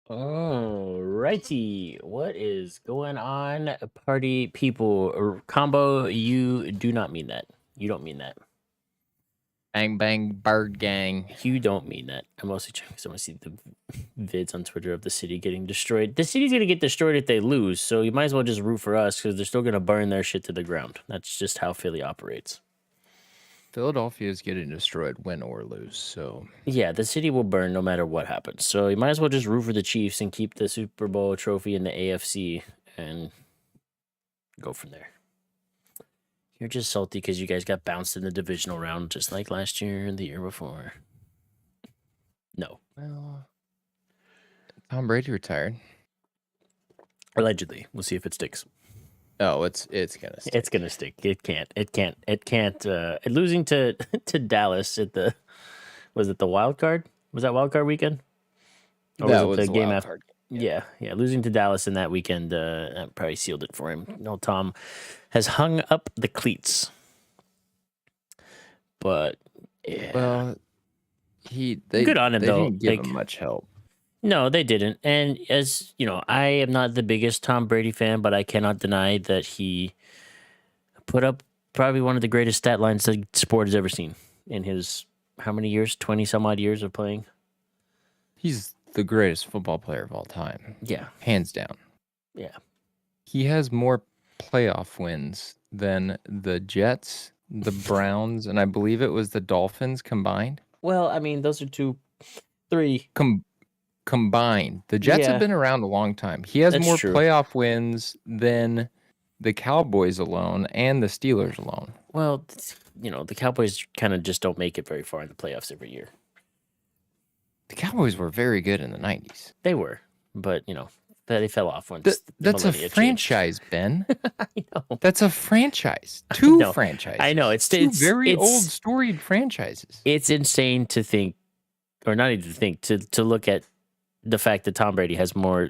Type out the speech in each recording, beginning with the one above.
Alrighty, what is going on, party people? Combo, you do not mean that. You don't mean that. Bang bang bird gang. You don't mean that. I'm mostly checking because I want to see the vids on Twitter of the city getting destroyed. The city's gonna get destroyed if they lose, so you might as well just root for us because they're still gonna burn their shit to the ground. That's just how Philly operates. Philadelphia is getting destroyed, win or lose. So yeah, the city will burn no matter what happens. So you might as well just root for the Chiefs and keep the Super Bowl trophy in the AFC and go from there. You're just salty because you guys got bounced in the divisional round, just like last year and the year before. No. Well, Tom Brady retired. Allegedly. We'll see if it sticks. Oh, it's gonna stick. It's gonna stick. It can't. Losing to Dallas at the wild card? Was that wild card weekend? Or that was the game after? Yeah. Losing to Dallas in that weekend that probably sealed it for him. No, Tom has hung up the cleats. But yeah. Well, good on him they though. Didn't give him much help. No, they didn't. And as you know, I am not the biggest Tom Brady fan, but I cannot deny that he put up probably one of the greatest stat lines the sport has ever seen in his how many years? 20 some odd years of playing. He's the greatest football player of all time. Yeah. Hands down. Yeah. He has more playoff wins than the Jets, the Browns, and I believe it was the Dolphins combined. Well, I mean, those are three combined. The Jets have been around a long time. He has more true. playoff wins than the Cowboys alone and the Steelers alone. Well, you know, the Cowboys kind of just don't make it very far in the playoffs every year. The Cowboys were very good in the 90s. They were, but, you know, they fell off once. That's a franchise, Ben. I know. That's a franchise. Two franchises. I know. It's very old, storied franchises. It's insane to think, or not even to think, to look at the fact that Tom Brady has more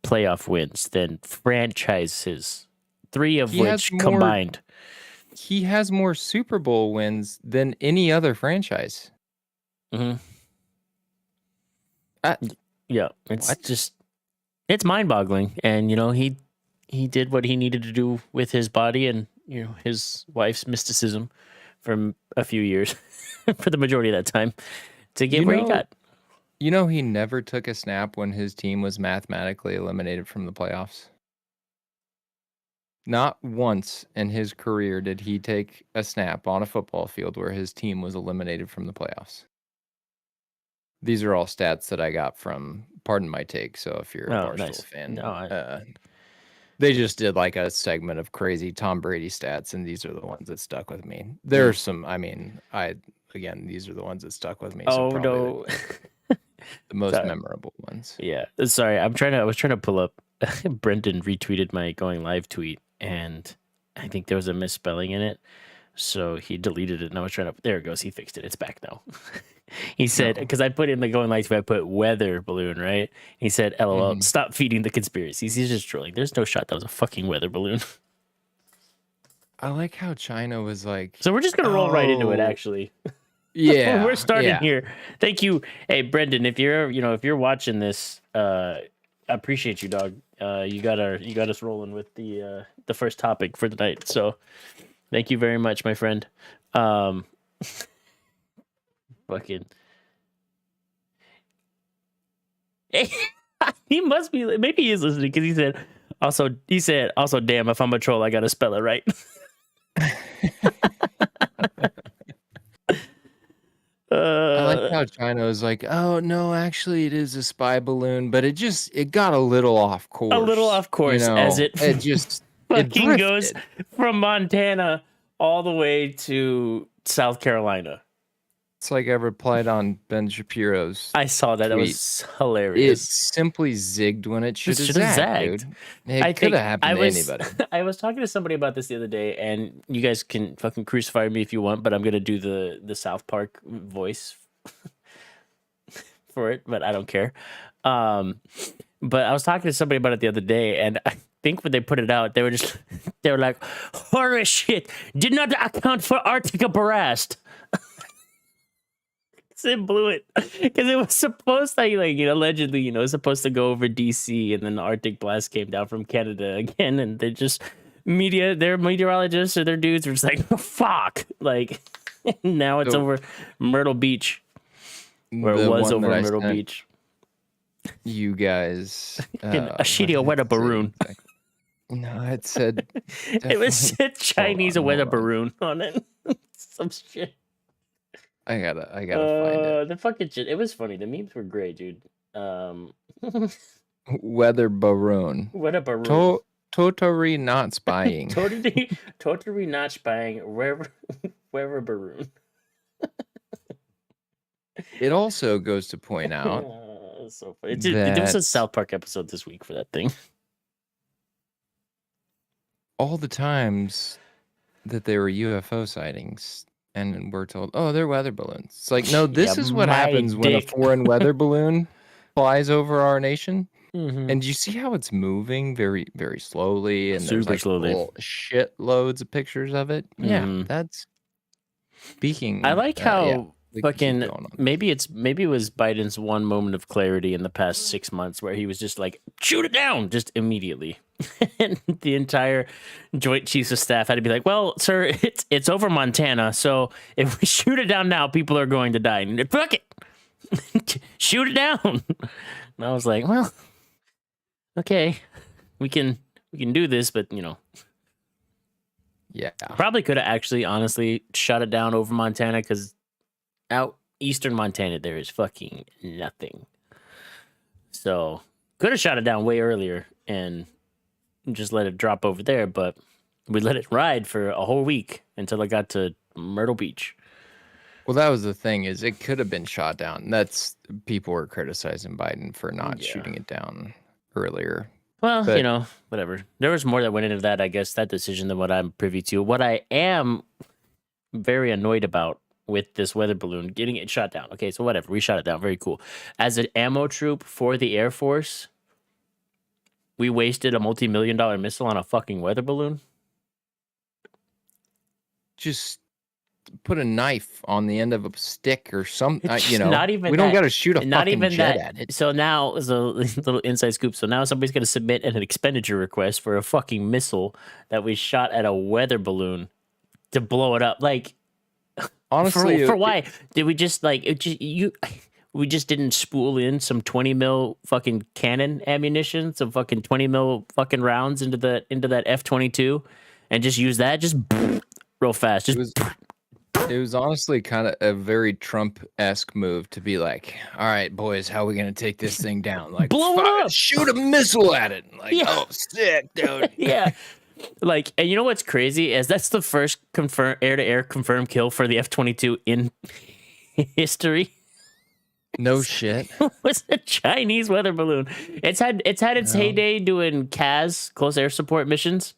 playoff wins than franchises, 3 of which combined. He has more Super Bowl wins than any other franchise. Mm-hmm. Yeah, it's mind-boggling, and you know he did what he needed to do with his body and you know his wife's mysticism for a few years, for the majority of that time, to get where he got. You know, he never took a snap when his team was mathematically eliminated from the playoffs. Not once in his career did he take a snap on a football field where his team was eliminated from the playoffs. These are all stats that I got from Pardon My Take. So if you're a Oh, Barstool nice. fan, No, they just did like a segment of crazy Tom Brady stats, and these are the ones that stuck with me. There are some. I mean, these are the ones that stuck with me. So oh probably no. the most Sorry. memorable ones. Yeah. Sorry. I was trying to pull up. Brendan retweeted my going live tweet, and I think there was a misspelling in it. So he deleted it, and I was trying to. There it goes. He fixed it. It's back now. He said, No. because I put in the going live tweet, I put weather balloon, right? He said, LOL, Mhm. stop feeding the conspiracies. He's just trolling. There's no shot that was a fucking weather balloon. I like how China was like. So we're just gonna roll right into it, "Oh, actually. Yeah, We're starting yeah. here. Thank you. Hey, Brendan, if you're watching this, I appreciate you, dog. You got us rolling with the first topic for the night. So thank you very much, my friend. Fucking. He must be. Maybe he is listening because he said also, damn, if I'm a troll, I gotta spell it right. I like how China was like, "Oh no, actually, it is a spy balloon," but it got a little off course. A little off course, as it it fucking goes drifted. from Montana all the way to South Carolina. It's like I replied on Ben Shapiro's. I saw that. That tweet. was It hilarious. simply zigged when it should have should've zagged, dude. It could have happened to anybody. I was talking to somebody about this the other day, and you guys can fucking crucify me if you want, but I'm gonna do the South Park voice for it, but I don't care. But I was talking to somebody about it the other day, and I think when they put it out, they were like, "Horror shit! Did not account for Arctic Blast." It blew it because it was supposed to allegedly it was supposed to go over DC, and then the Arctic blast came down from Canada again, and they just their meteorologists or their dudes were just like, oh, fuck, like now it's over Myrtle Beach, where it was over Myrtle Beach. You guys, A shitty weather balloon. No, it said it said Chinese weather balloon on it. Some shit. I gotta find it. The fucking shit. It was funny. The memes were great, dude. Weather balloon. Weather balloon. Totally not spying. totally not spying. Weather balloon. It also goes to point out. So funny. There was a South Park episode this week for that thing. All the times that there were UFO sightings, and we're told, oh, they're weather balloons. It's like, no, this is what happens when a foreign weather balloon flies over our nation. Mm-hmm. And you see how it's moving very, very slowly, and super there's like shitloads of pictures of it. Mm-hmm. Yeah, that's speaking. I like how fucking maybe it was Biden's one moment of clarity in the past 6 months where he was just like, shoot it down just immediately. And the entire Joint Chiefs of Staff had to be like, well, sir, it's over Montana, so if we shoot it down now, people are going to die. And fuck it. Shoot it down. And I was like, well, okay, we can do this, but yeah, probably could have actually honestly shut it down over Montana, because out eastern Montana there is fucking nothing. So could have shot it down way earlier and just let it drop over there, but we let it ride for a whole week until it got to Myrtle Beach. Well, that was the thing, is it could have been shot down. That's people were criticizing Biden for not shooting it down earlier. Well, but, whatever. There was more that went into that, I guess, that decision than what I'm privy to. What I am very annoyed about with this weather balloon, getting it shot down. Okay, so whatever. We shot it down. Very cool. As an ammo troop for the Air Force, we wasted a multi-million-dollar missile on a fucking weather balloon. Just put a knife on the end of a stick or something. Not even we don't got to shoot a fucking jet at it. So now, as a little inside scoop, so now somebody's going to submit an expenditure request for a fucking missile that we shot at a weather balloon to blow it up. Like, honestly, for why? Did we just we just didn't spool in some 20 mil fucking cannon ammunition, some fucking 20 mil fucking rounds into that F-22, and just use that just real fast. Just it was honestly kind of a very Trump-esque move to be like, all right, boys, how are we going to take this thing down? Like, blow it up. Shoot a missile at it. Like, Yeah. oh, sick, dude. Yeah. Like, and you know what's crazy is that's the first confirmed air-to-air confirmed kill for the F-22 in history. No shit. Was a Chinese weather balloon. It's had its heyday doing CAS, close air support missions.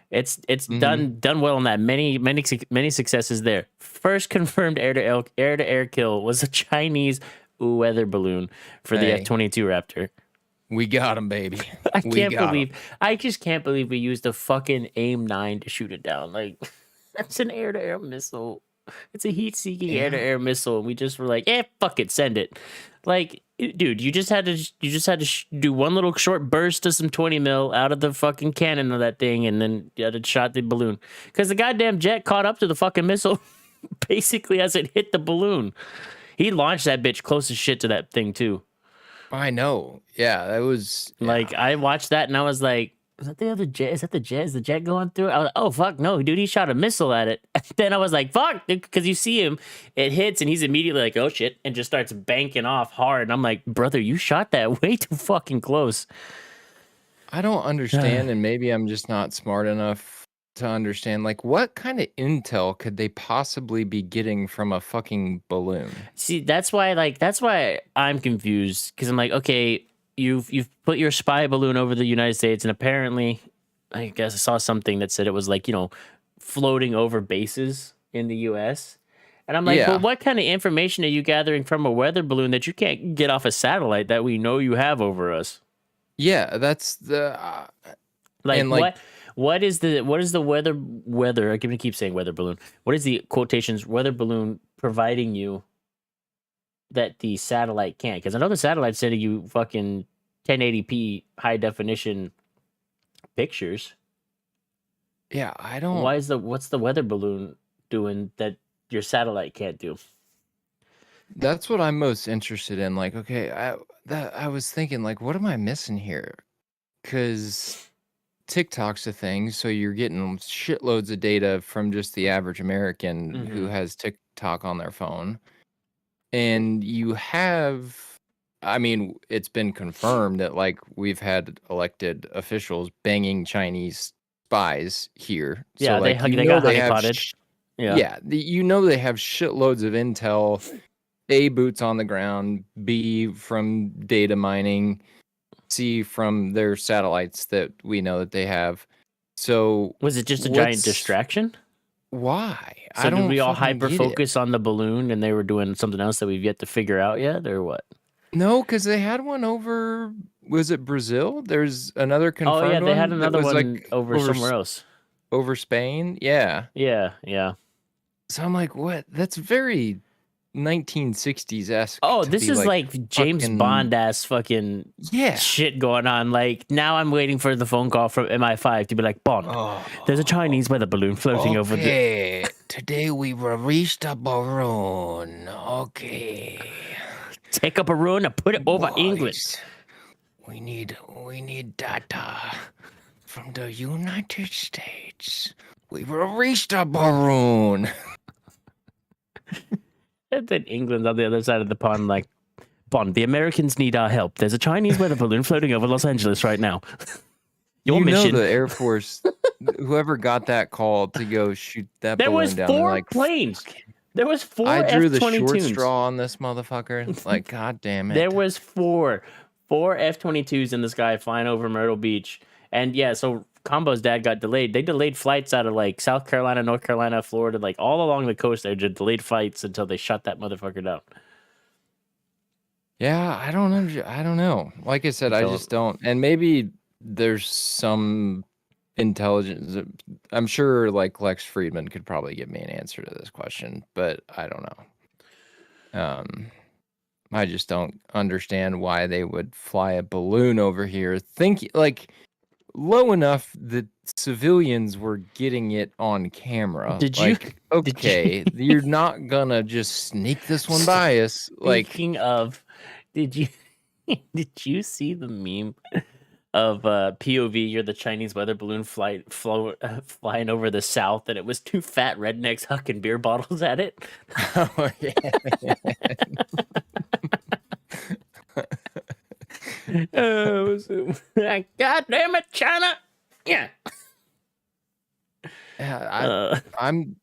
It's done well on that. Many successes there. First confirmed air-to-air kill was a Chinese weather balloon for the F-22 Raptor. We got him, baby. I just can't believe we used a fucking AIM-9 to shoot it down. Like, that's an air-to-air missile. It's a heat-seeking air-to-air missile. And we just were like, fuck it, send it. Like, dude, you just had to do one little short burst of some 20 mil out of the fucking cannon of that thing, and then you had to shot the balloon. Because the goddamn jet caught up to the fucking missile basically as it hit the balloon. He launched that bitch close as shit to that thing, too. I know. Yeah, that was... Yeah. Like, I watched that, and I was like, is that the other jet? Is that the jet? Is the jet going through? I was like, oh, fuck, no, dude, he shot a missile at it. And then I was like, fuck, because you see him, it hits, and he's immediately like, oh, shit, and just starts banking off hard. And I'm like, brother, you shot that way too fucking close. I don't understand, and maybe I'm just not smart enough to understand, like, what kind of intel could they possibly be getting from a fucking balloon? See, that's why I'm confused, because I'm like, okay, you've put your spy balloon over the United States, and apparently, I guess I saw something that said it was like, floating over bases in the U.S. And I'm like, well, what kind of information are you gathering from a weather balloon that you can't get off a satellite that we know you have over us? Yeah, that's the what is the weather? I'm gonna keep saying weather balloon. What is the quotations weather balloon providing you that the satellite can't? Because I know the satellite's sending you fucking 1080p high definition pictures. Yeah, I don't. What's the weather balloon doing that your satellite can't do? That's what I'm most interested in. Like, okay, I was thinking, like, what am I missing here? Because TikTok's a thing, so you're getting shitloads of data from just the average American who has TikTok on their phone. And you have, I mean, it's been confirmed that, like, we've had elected officials banging Chinese spies here. Yeah, so, like, they got honeypotted. Yeah, you know they have shitloads of intel, A, boots on the ground, B, from data mining, C, from their satellites that we know that they have. So was it just a giant distraction? Why? So did we all hyper focus on the balloon and they were doing something else that we've yet to figure out yet, or what? No, because they had one over. Was it Brazil? There's another confirmed one. Oh yeah, they had another one like over somewhere else. Over Spain? Yeah. Yeah. So I'm like, what? That's very 1960s-esque. Oh, this is like James Bond ass fucking shit going on. Like, now I'm waiting for the phone call from MI5 to be like, Bond, there's a Chinese weather balloon floating over the... Today we released a balloon. Okay. Take a balloon and put it over England. We need data from the United States. We released a balloon. And then England's on the other side of the pond, like, Bond, the Americans need our help. There's a Chinese weather balloon floating over Los Angeles right now. Your mission. Know the Air Force, whoever got that call to go shoot that balloon down. There was 4 planes. There was 4 I drew the F-22s. short straw on this motherfucker. Like, god damn it. There was 4 F-22s in the sky flying over Myrtle Beach. And yeah, so Combo's dad got delayed. They delayed flights out of like South Carolina, North Carolina, Florida, like all along the coast. They just delayed flights until they shut that motherfucker down. Yeah, I don't know. Like I said, I just don't. And maybe there's some intelligence. I'm sure like Lex Friedman could probably give me an answer to this question, but I don't know. I just don't understand why they would fly a balloon over here. Think like low enough that civilians were getting it on camera. Did you? Like, okay, you're not gonna just sneak this one by us. Like, Speaking of, did you did you see the meme of POV? You're the Chinese weather balloon flying over the South, and it was two fat rednecks hucking beer bottles at it. oh yeah. God damn it, China! Yeah. Yeah,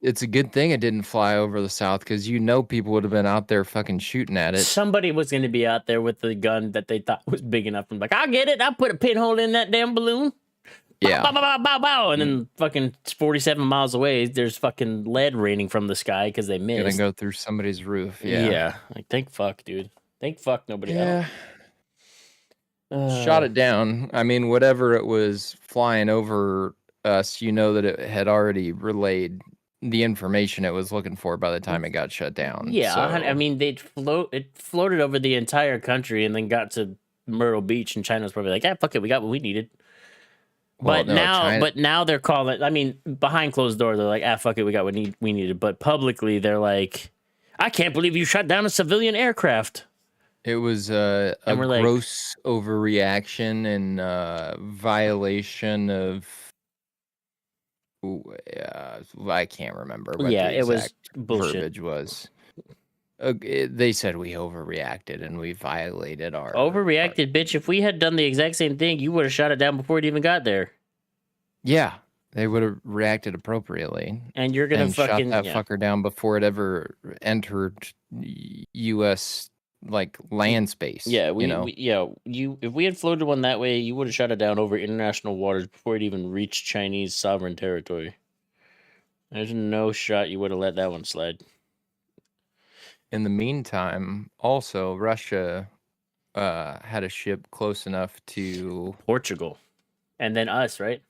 it's a good thing it didn't fly over the South because people would have been out there fucking shooting at it. Somebody was going to be out there with the gun that they thought was big enough and like, I'll get it. I'll put a pinhole in that damn balloon. Yeah. Bow, bow, bow, bow, bow. And then fucking 47 miles away, there's fucking lead raining from the sky because they missed. Gonna go through somebody's roof. Yeah. Yeah. Like, thank fuck, dude. Thank fuck nobody Yeah. else. Shot it down. I mean, whatever it was flying over us, that it had already relayed the information it was looking for by the time it got shut down. Yeah, so. I mean, it floated over the entire country and then got to Myrtle Beach, and China was probably like, "Yeah, fuck it, we got what we needed." Well, but now they're calling. I mean, behind closed doors, they're like, "Ah, fuck it, we got what we needed." But publicly, they're like, "I can't believe you shut down a civilian aircraft." It was a gross overreaction and violation of. I can't remember what the exact verbiage was. They said we overreacted and we violated our... Overreacted, bitch. If we had done the exact same thing, you would have shot it down before it even got there. Yeah, they would have reacted appropriately. And you're going to fucking... shot that fucker down before it ever entered U.S. land space. Yeah, if we had floated one that way, you would have shot it down over international waters before it even reached Chinese sovereign territory. There's no shot you would have let that one slide. In the meantime, also Russia had a ship close enough to Portugal, and then us, right?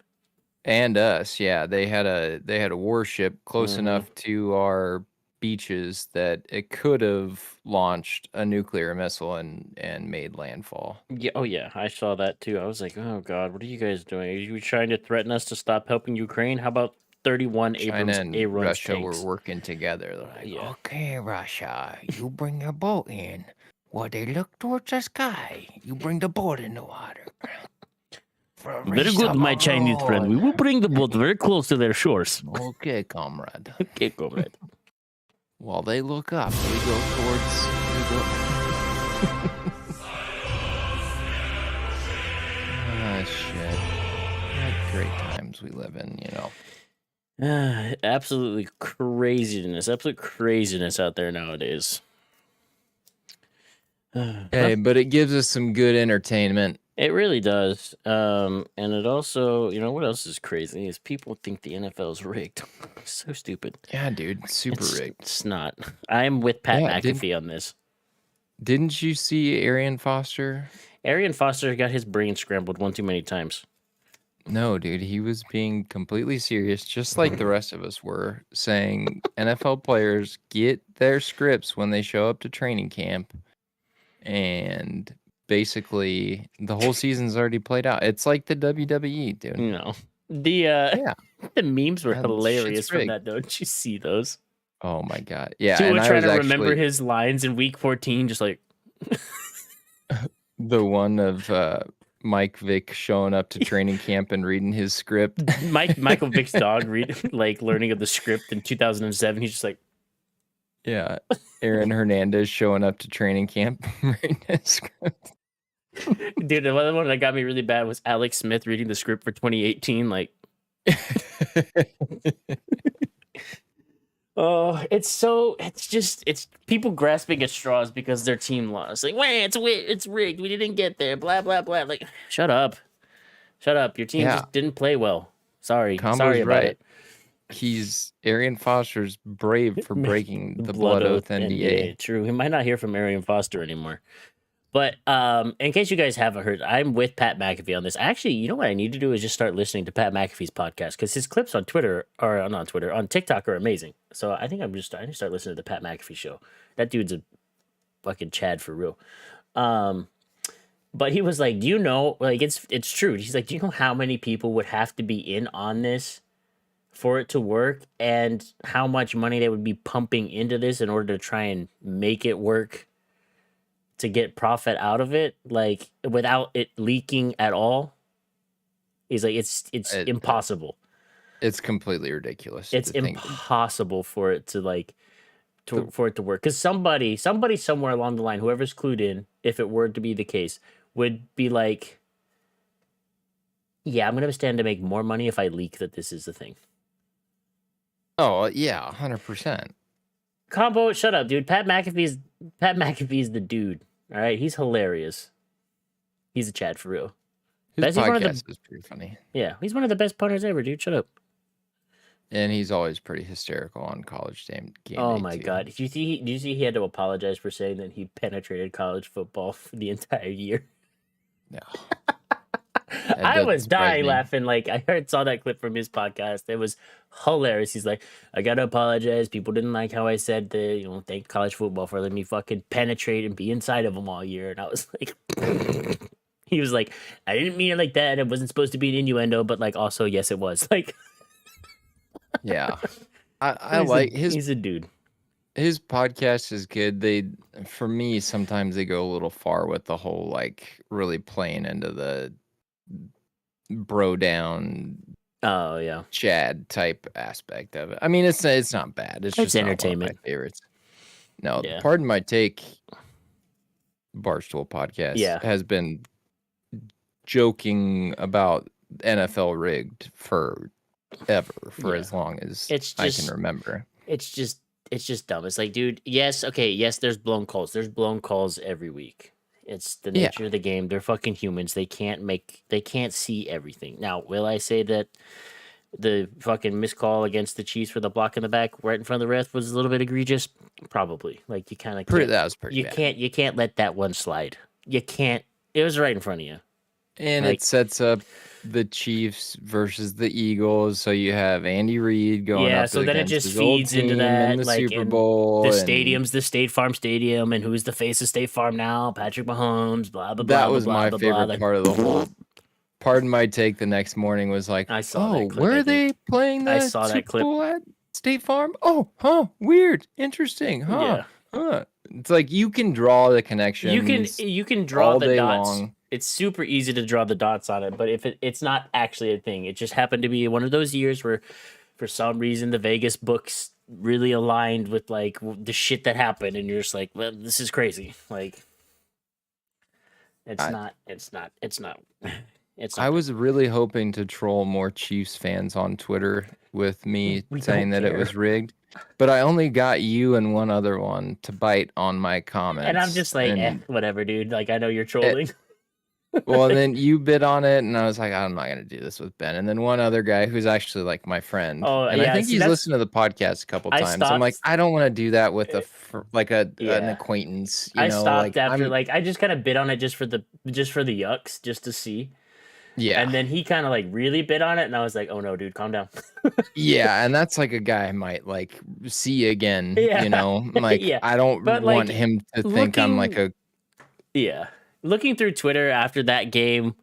And us, yeah. They had a warship close enough to our beaches that it could have launched a nuclear missile and made landfall. Yeah, oh yeah, I saw that too. I was like, oh god, what are you guys doing? Are you trying to threaten us to stop helping Ukraine? How about 31 Abrams Russia tanks? were working together. They're like, okay, Russia, you bring your boat in. While they look towards the sky, you bring the boat in the water. Very good, my Chinese friend. We will bring the boat very close to their shores. Okay, comrade. Okay, comrade. While they look up, we go towards... shit. What great times we live in, Absolutely craziness. Absolute craziness out there nowadays. Hey, but it gives us some good entertainment. It really does. And it also, what else is crazy is people think the NFL is rigged. So stupid. Yeah, dude, super rigged. It's not. I'm with Pat McAfee on this. Didn't you see Arian Foster? Arian Foster got his brain scrambled one too many times. No, dude, he was being completely serious, just like the rest of us were, saying NFL players get their scripts when they show up to training camp, and basically the whole season's already played out. It's like the WWE, dude. No. The memes were hilarious from that, don't you see those? Oh my god. Yeah. Tua trying to remember his lines in week 14, just like the one of Mike Vick showing up to training camp and reading his script. Michael Vick's dog learning of the script in 2007. He's just like, yeah. Aaron Hernandez showing up to training camp reading his script. Dude, the other one that got me really bad was Alex Smith reading the script for 2018. Like, oh, it's people grasping at straws because their team lost. Like, wait, it's rigged. We didn't get there. Blah blah blah. Like, shut up. Your team just didn't play well. Sorry about it. Arian Foster's brave for breaking the Blood Oath NDA. True. We might not hear from Arian Foster anymore. But in case you guys haven't heard, I'm with Pat McAfee on this. Actually, you know what I need to do is just start listening to Pat McAfee's podcast because his clips on on TikTok are amazing. So I think I need to start listening to the Pat McAfee show. That dude's a fucking Chad for real. But he was like, "Do you know? Like, it's true." He's like, "Do you know how many people would have to be in on this for it to work, and how much money they would be pumping into this in order to try and make it work to get profit out of it, like without it leaking at all?" He's like, "It's It, impossible. it's completely ridiculous It's to think. impossible for it to like." For it to work, because somebody somewhere along the line, whoever's clued in, if it were to be the case, would be like, yeah, I'm gonna stand to make more money if I leak that this is the thing. Oh yeah, 100%. Combo, shut up, dude. Pat McAfee's the dude. All right, he's hilarious. He's a Chad for real. His podcast is pretty funny. Yeah, he's one of the best punters ever, dude. Shut up. And he's always pretty hysterical on college game Oh day my too. god! Did you see he had to apologize for saying that he penetrated college football for the entire year? No. I was dying laughing. Like, saw that clip from his podcast. It was hilarious. He's like, "I gotta apologize. People didn't like how I said that. Thank college football for letting me fucking penetrate and be inside of them all year." And I was like, he was like, "I didn't mean it like that. It wasn't supposed to be an innuendo, but like, also, yes, it was." Like, yeah, I like his. He's a dude. His podcast is good. For me, sometimes they go a little far with the whole like really playing into the bro down. Oh yeah, Chad type aspect of it. I mean, it's not bad. It's just entertainment. Not one of my favorites. No, yeah. Pardon My Take Barstool podcast Yeah. has been joking about NFL rigged for as long as I can remember. It's just dumb. It's like, dude, yes, there's blown calls. There's blown calls every week. It's the nature of the game. They're fucking humans. They can't see everything. Now, will I say that the fucking missed call against the Chiefs for the block in the back right in front of the ref was a little bit egregious? Probably. Like, you kind of can't. That was pretty bad. You can't let that one slide. You can't. It was right in front of you. And it sets up the Chiefs versus the Eagles, so you have Andy Reid going up so then it just his feeds into that, in the like Super Bowl. The stadium's the State Farm Stadium, and who's the face of State Farm now? Patrick Mahomes. Blah blah blah. That was blah, my blah, favorite blah, part of the whole. Pardon My Take the next morning was like, I saw that clip, where are they playing the Super Bowl at State Farm? Oh, huh, weird, interesting, huh, huh. It's like you can draw the connections. You can draw the dots. Long. It's super easy to draw the dots on it, but if it's not actually a thing, it just happened to be one of those years where, for some reason, the Vegas books really aligned with like the shit that happened, and you're just like, well, this is crazy. Like, it's not. I was really hoping to troll more Chiefs fans on Twitter with me saying that it was rigged, but I only got you and one other one to bite on my comments. And I'm just like, whatever, dude. Like, I know you're trolling. Well, and then you bid on it, and I was like, I'm not gonna do this with Ben. And then one other guy who's actually like my friend, and I think he's listened to the podcast a couple times. I'm like, I don't want to do that with an acquaintance. You know, stopped after I just kind of bid on it just for the yucks, just to see. Yeah. And then he kind of like really bid on it, and I was like, oh no, dude, calm down. Yeah, and that's like a guy I might like see again. You know, like I don't want him to think I'm like a. Yeah. Looking through Twitter after that game,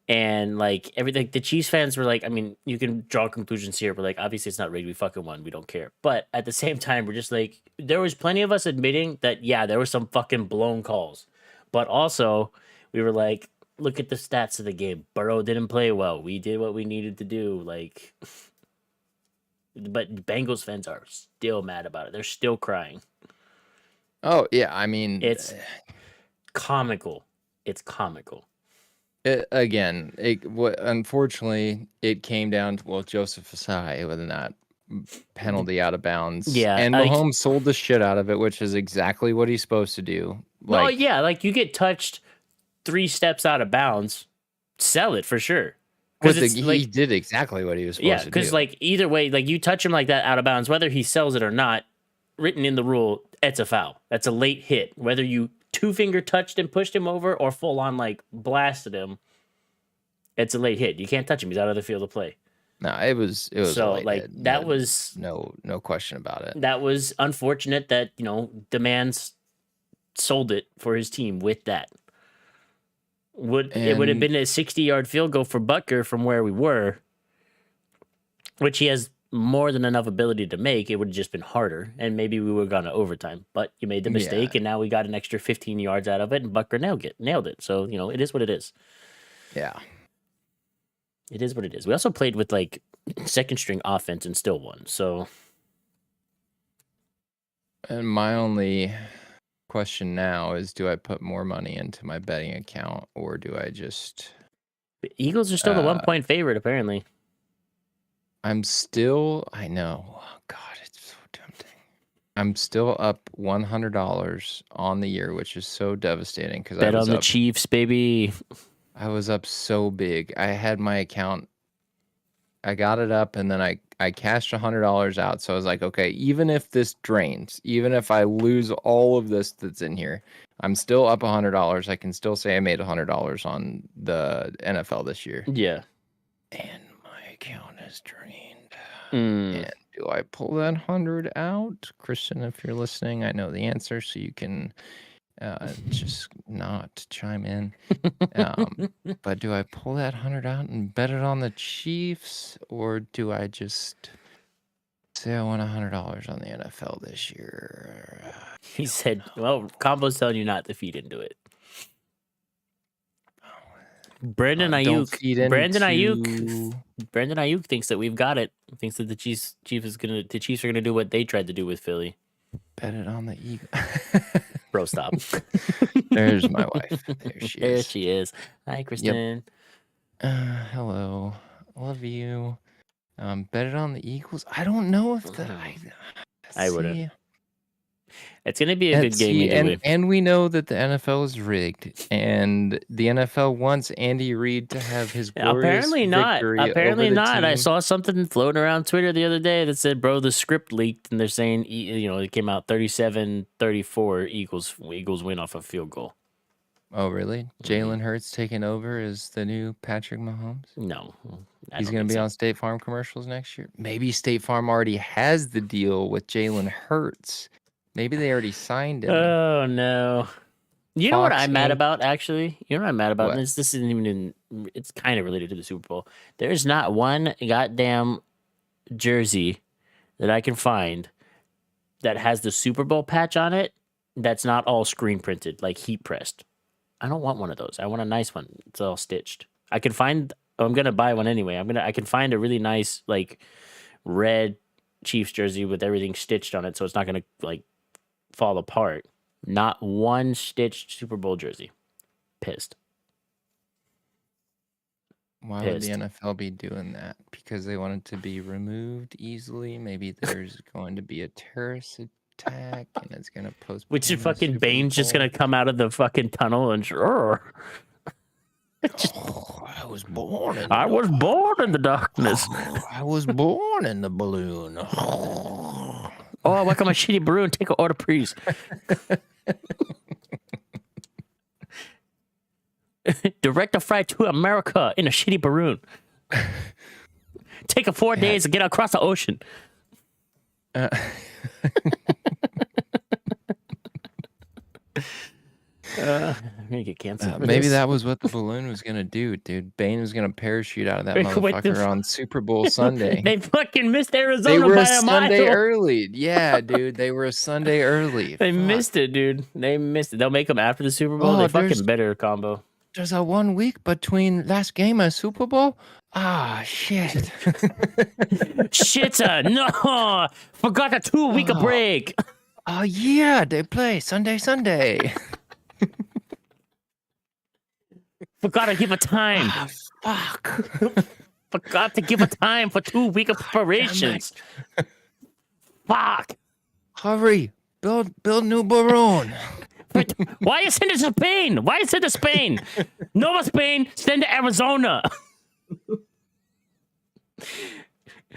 and like everything, the Chiefs fans were like, I mean, you can draw conclusions here, but like, obviously it's not rigged. We fucking won. We don't care. But at the same time, we're just like, there was plenty of us admitting that, yeah, there were some fucking blown calls. But also, we were like, look at the stats of the game. Burrow didn't play well. We did what we needed to do. Like, but Bengals fans are still mad about it. They're still crying. Oh, yeah. I mean, it's comical. It's comical. Unfortunately, it came down to Joseph Asai with that penalty out of bounds. Yeah, and Mahomes sold the shit out of it, which is exactly what he's supposed to do. Like, yeah, like you get touched 3 steps out of bounds, sell it for sure. He did exactly what he was supposed to do. Yeah, because like either way, like you touch him like that out of bounds, whether he sells it or not, written in the rule, it's a foul. That's a late hit. Whether you 2-finger touched and pushed him over or full on like blasted him, it's a late hit. You can't touch him. He's out of the field of play. No, it was so like hit. That was no question about it. That was unfortunate that, the man's sold it for his team with that. It would have been a 60-yard field goal for Butker from where we were, which he has more than enough ability to make. It would have just been harder, and maybe we would have gone to overtime. But you made the mistake, and now we got an extra 15 yards out of it, and Butker nailed it. So, it is what it is. Yeah. It is what it is. We also played with, like, second-string offense and still won, so... And my only question now is, do I put more money into my betting account, or do I just... The Eagles are still the 1-point favorite, apparently. I know. Oh, God, it's so tempting. I'm still up $100 on the year, which is so devastating. Because Bet on the Chiefs, baby. I was up so big. I had my account. I got it up, and then I cashed $100 out. So I was like, okay, even if this drains, even if I lose all of this that's in here, I'm still up $100. I can still say I made $100 on the NFL this year. Yeah. And my account is drained. And do I pull that 100 out? Christian, if you're listening, I know the answer, so you can just not chime in. But do I pull that 100 out and bet it on the Chiefs, or do I just say I won $100 on the NFL this year? He said, well, Combo's telling you not to feed into it. Brandon Ayuk thinks that we've got it. Thinks that the Chiefs are gonna do what they tried to do with Philly. Bet it on the Eagles. Bro, stop. There's my wife. There she is. Hi, Kristen. Yep. Hello. Love you. Bet it on the Eagles. I don't know if that I wouldn't. It's going to be a good game anyway. And we know that the NFL is rigged, and the NFL wants Andy Reid to have his glorious victory. Apparently over the not. team. I saw something floating around Twitter the other day that said, bro, the script leaked, and they're saying, it came out 37-34, Eagles win off a field goal. Oh, really? Jalen Hurts taking over as the new Patrick Mahomes? No. He's going to be on State Farm commercials next year? Maybe State Farm already has the deal with Jalen Hurts. Maybe they already signed him. Oh, no. You know what I'm mad about, actually? You know what I'm mad about? This isn't even it's kind of related to the Super Bowl. There's not one goddamn jersey that I can find that has the Super Bowl patch on it that's not all screen printed, like heat pressed. I don't want one of those. I want a nice one. It's all stitched. I'm going to buy one anyway. I can find a really nice, like, red Chiefs jersey with everything stitched on it, so it's not going to, like, fall apart. Not one stitched Super Bowl jersey. Pissed. Why would the NFL be doing that? Because they want it to be removed easily? Maybe there's going to be a terrorist attack and it's going to postpone. Which is fucking Bane's just going to come out of the fucking tunnel and I was born in the darkness. I was born in the balloon. Oh, I work on my shitty balloon. Take an order, please. Direct a flight to America in a shitty balloon. Take 4 days to get across the ocean. I'm gonna get canceled. Maybe that was what the balloon was gonna do, dude. Bane was gonna parachute out of that motherfucker on Super Bowl Sunday. They fucking missed Arizona. They were by a Sunday mile. early. Yeah, dude. They were a Sunday early. They missed it, dude. They missed it. They'll make them after the Super Bowl. They fucking better combo. There's a 1 week between last game and Super Bowl. Ah, shit. Shit, no. Forgot a 2-week break. Oh, yeah. They play Sunday. Forgot to give a time. Fuck. Forgot to give a time for 2 week of preparations. Fuck. Hurry. Build new balloon. Why you send it to Spain? Why you send it to Spain? Nova Spain, send to Arizona.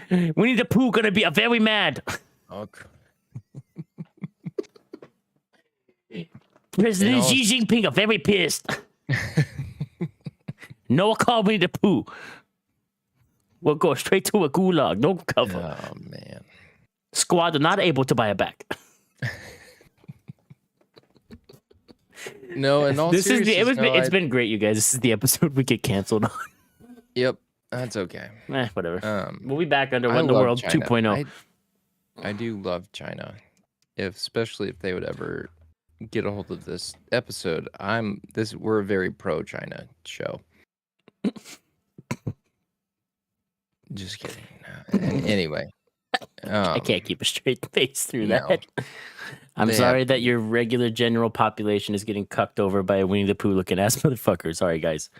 Winnie the Pooh gonna be very mad. Okay. President Xi Jinping are very pissed. No call Winnie the Pooh. We'll go straight to a gulag. No cover. Oh, man. Squad are not able to buy it back. No, in all seriousness, it's been great, you guys. This is the episode we get canceled on. Yep, that's okay. Whatever. We'll be back under What I in the love World China. 2.0. I do love China. Especially if they would ever get a hold of this episode. We're a very pro China show. Just kidding. Anyway. I can't keep a straight face through no. that. I'm sorry that your regular general population is getting cucked over by a Winnie the Pooh looking ass motherfucker. Sorry, guys.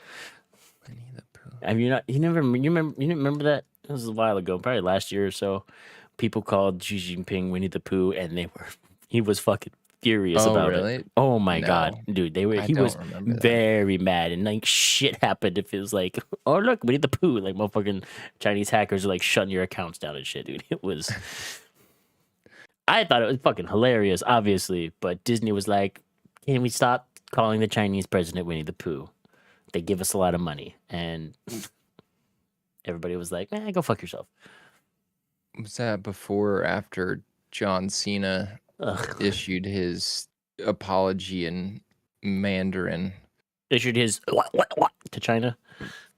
Winnie the Pooh. Have you not? You didn't remember that? It was a while ago, probably last year or so. People called Xi Jinping Winnie the Pooh, and he was fucking furious about it. Oh my god, dude, he was very mad, and like shit happened. It feels like, oh look, Winnie the Pooh, like motherfucking Chinese hackers are like shutting your accounts down and shit, dude. It was. I thought it was fucking hilarious, obviously, but Disney was like, can we stop calling the Chinese president Winnie the Pooh? They give us a lot of money, and everybody was like, man, go fuck yourself. Was that before or after John Cena issued his apology in Mandarin? Issued his what to China?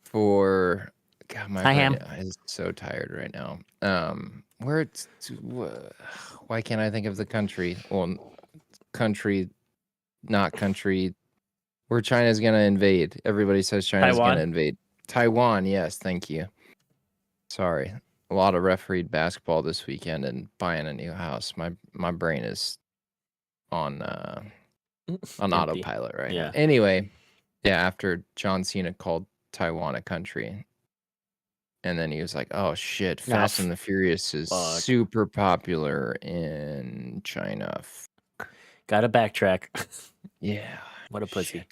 For God, my brain is so tired right now. Why can't I think of the country? Well, not country, where China's gonna invade. Everybody says China's gonna invade. Taiwan, yes, thank you. Sorry. A lot of refereed basketball this weekend and buying a new house. My brain is on autopilot right now. Anyway, after John Cena called Taiwan a country, and then he was like, "Oh shit, Fast and the Furious is super popular in China." Gotta backtrack. Yeah. What a pussy.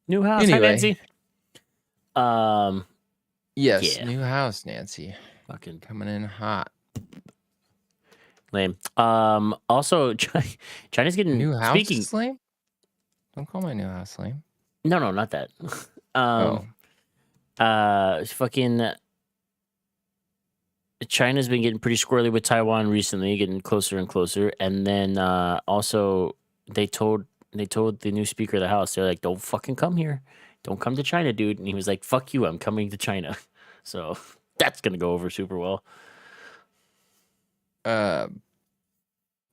New house, anyway. Hi, Nancy. Yes, new house, Nancy. Fucking coming in hot. Lame. Also, China's getting new house. Is lame? Don't call my new house lame. No, not that. Fucking China's been getting pretty squirrely with Taiwan recently, getting closer and closer. And then also they told the new Speaker of the House, they're like, don't fucking come here. Don't come to China, dude. And he was like, fuck you, I'm coming to China. So that's going to go over super well. But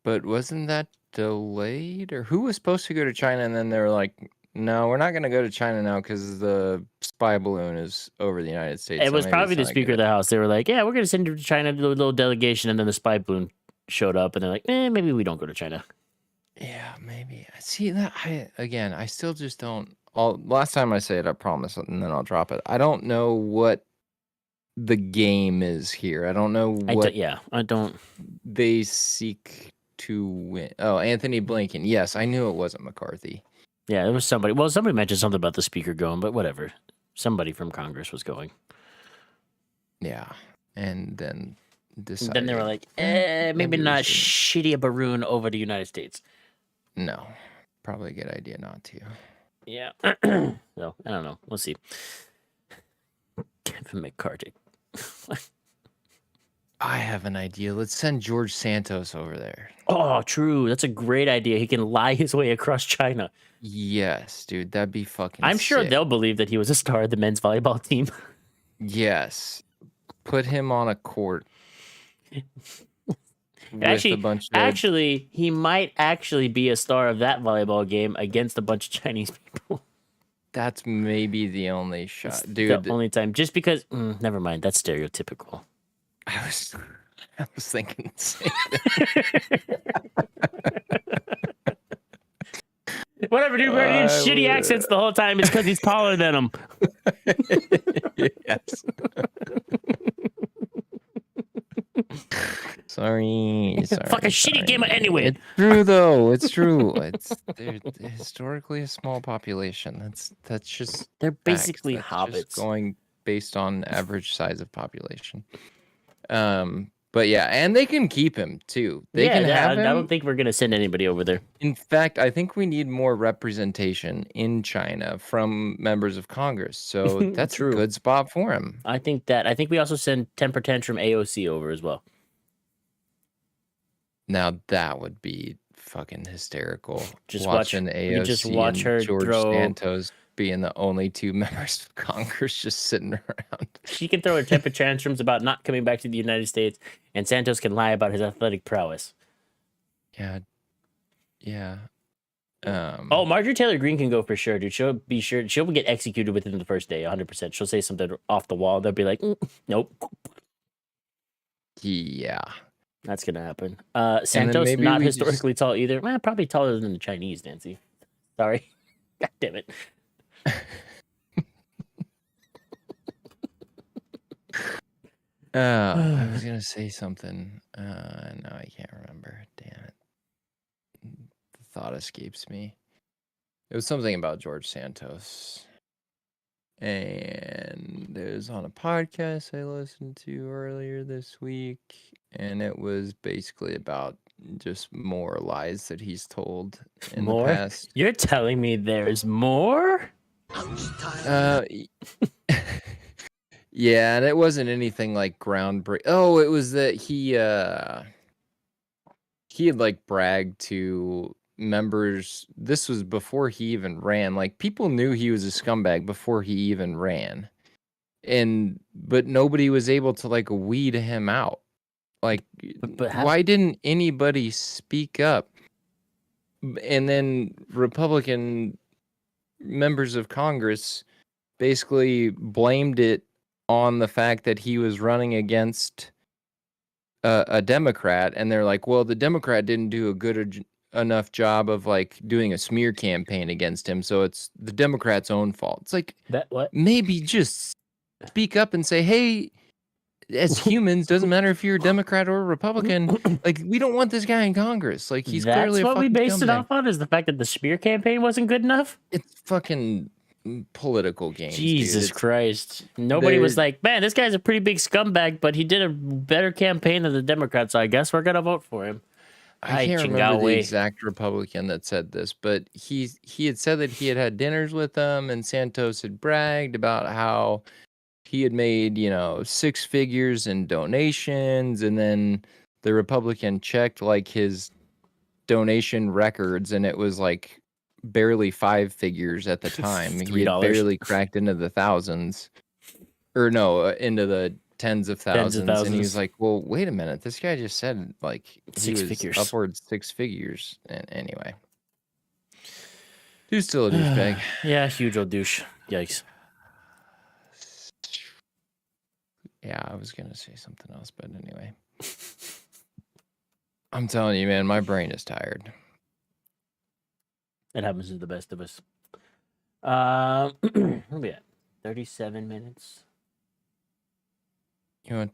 wasn't that delayed? Or who was supposed to go to China and then they were like, no, we're not going to go to China now because the spy balloon is over the United States. It was probably the Speaker of the House. They were like, yeah, we're going to send you to China, do a little delegation. And then the spy balloon showed up and they're like, maybe we don't go to China. Yeah, maybe. See, that I still just don't. Last time I say it, I promise, and then I'll drop it. I don't know what the game is here. I don't know what. I don't. They seek to win. Oh, Anthony Blinken. Yes, I knew it wasn't McCarthy. Yeah, there was somebody. Well, somebody mentioned something about the speaker going, but whatever. Somebody from Congress was going. Yeah, and then decided. Then they were like, maybe not shitty a balloon over the United States. No, probably a good idea not to. Yeah. So, I don't know. We'll see. Kevin McCarthy. I have an idea. Let's send George Santos over there. Oh, true. That's a great idea. He can lie his way across China. Yes, dude. That'd be fucking I'm sure sick. They'll believe that he was a star of the men's volleyball team. Yes. Put him on a court. Actually, he might actually be a star of that volleyball game against a bunch of Chinese people. That's maybe the only shot, dude. The only time, just because. Never mind. That's stereotypical. I was thinking the same Whatever, dude. We're doing shitty accents the whole time. It's because he's taller than him. Yes. Sorry. Fucking shitty gamer anyway. It's true though. It's true. They're historically a small population. That's just. They're basically hobbits. Just going based on average size of population. But yeah, and they can keep him too. They can have him. I don't think we're gonna send anybody over there. In fact, I think we need more representation in China from members of Congress. So that's a good spot for him. I think we also send Temper Tantrum AOC over as well. Now that would be fucking hysterical. Just watching you just AOC watch and her George throw. Santos being the only two members of Congress just sitting around. She can throw her temper tantrums about not coming back to the United States, and Santos can lie about his athletic prowess. Yeah. Oh, Marjorie Taylor Greene can go for sure, dude. She'll get executed within the first day, 100%. She'll say something off the wall. They'll be like, nope. Yeah. That's gonna happen. then Santos, maybe not we just- historically tall either. Probably taller than the Chinese, Nancy. Sorry. God damn it. I was gonna say something. No, I can't remember. Damn it. The thought escapes me. It was something about George Santos. And it was on a podcast I listened to earlier this week. And it was basically about just more lies that he's told in the past. You're telling me there's more? Yeah, and it wasn't anything like groundbreaking. Oh, it was that he had like bragged to members. This was before he even ran. Like, people knew he was a scumbag before he even ran. But nobody was able to like weed him out. Like, why didn't anybody speak up? And then Republican members of Congress basically blamed it on the fact that he was running against a Democrat, and they're like, well, the Democrat didn't do a good enough job of like doing a smear campaign against him, so it's the Democrat's own fault. It's like, maybe just speak up and say, hey, as humans, doesn't matter if you're a Democrat or a Republican, like, we don't want this guy in Congress. Like, he's clearly a fucking what we based scumbag. it off on, is the fact that the smear campaign wasn't good enough? It's fucking political games, Jesus dude. Christ. Nobody was like, man, this guy's a pretty big scumbag, but he did a better campaign than the Democrats, so I guess we're gonna vote for him. I can't remember the exact Republican that said this, but he had said that he had dinners with them, and Santos had bragged about how he had made, 6 figures in donations, and then the Republican checked like his donation records, and it was like barely 5 figures at the time. He had barely cracked into the thousands, or no, into the tens of thousands. And he was like, well, wait a minute, this guy just said like he was upwards 6 figures. And anyway, dude's still a douchebag. Yeah, huge old douche. Yikes. Yeah, I was gonna say something else, but anyway. I'm telling you, man, my brain is tired. It happens to the best of us. What are we at? 37 minutes. You want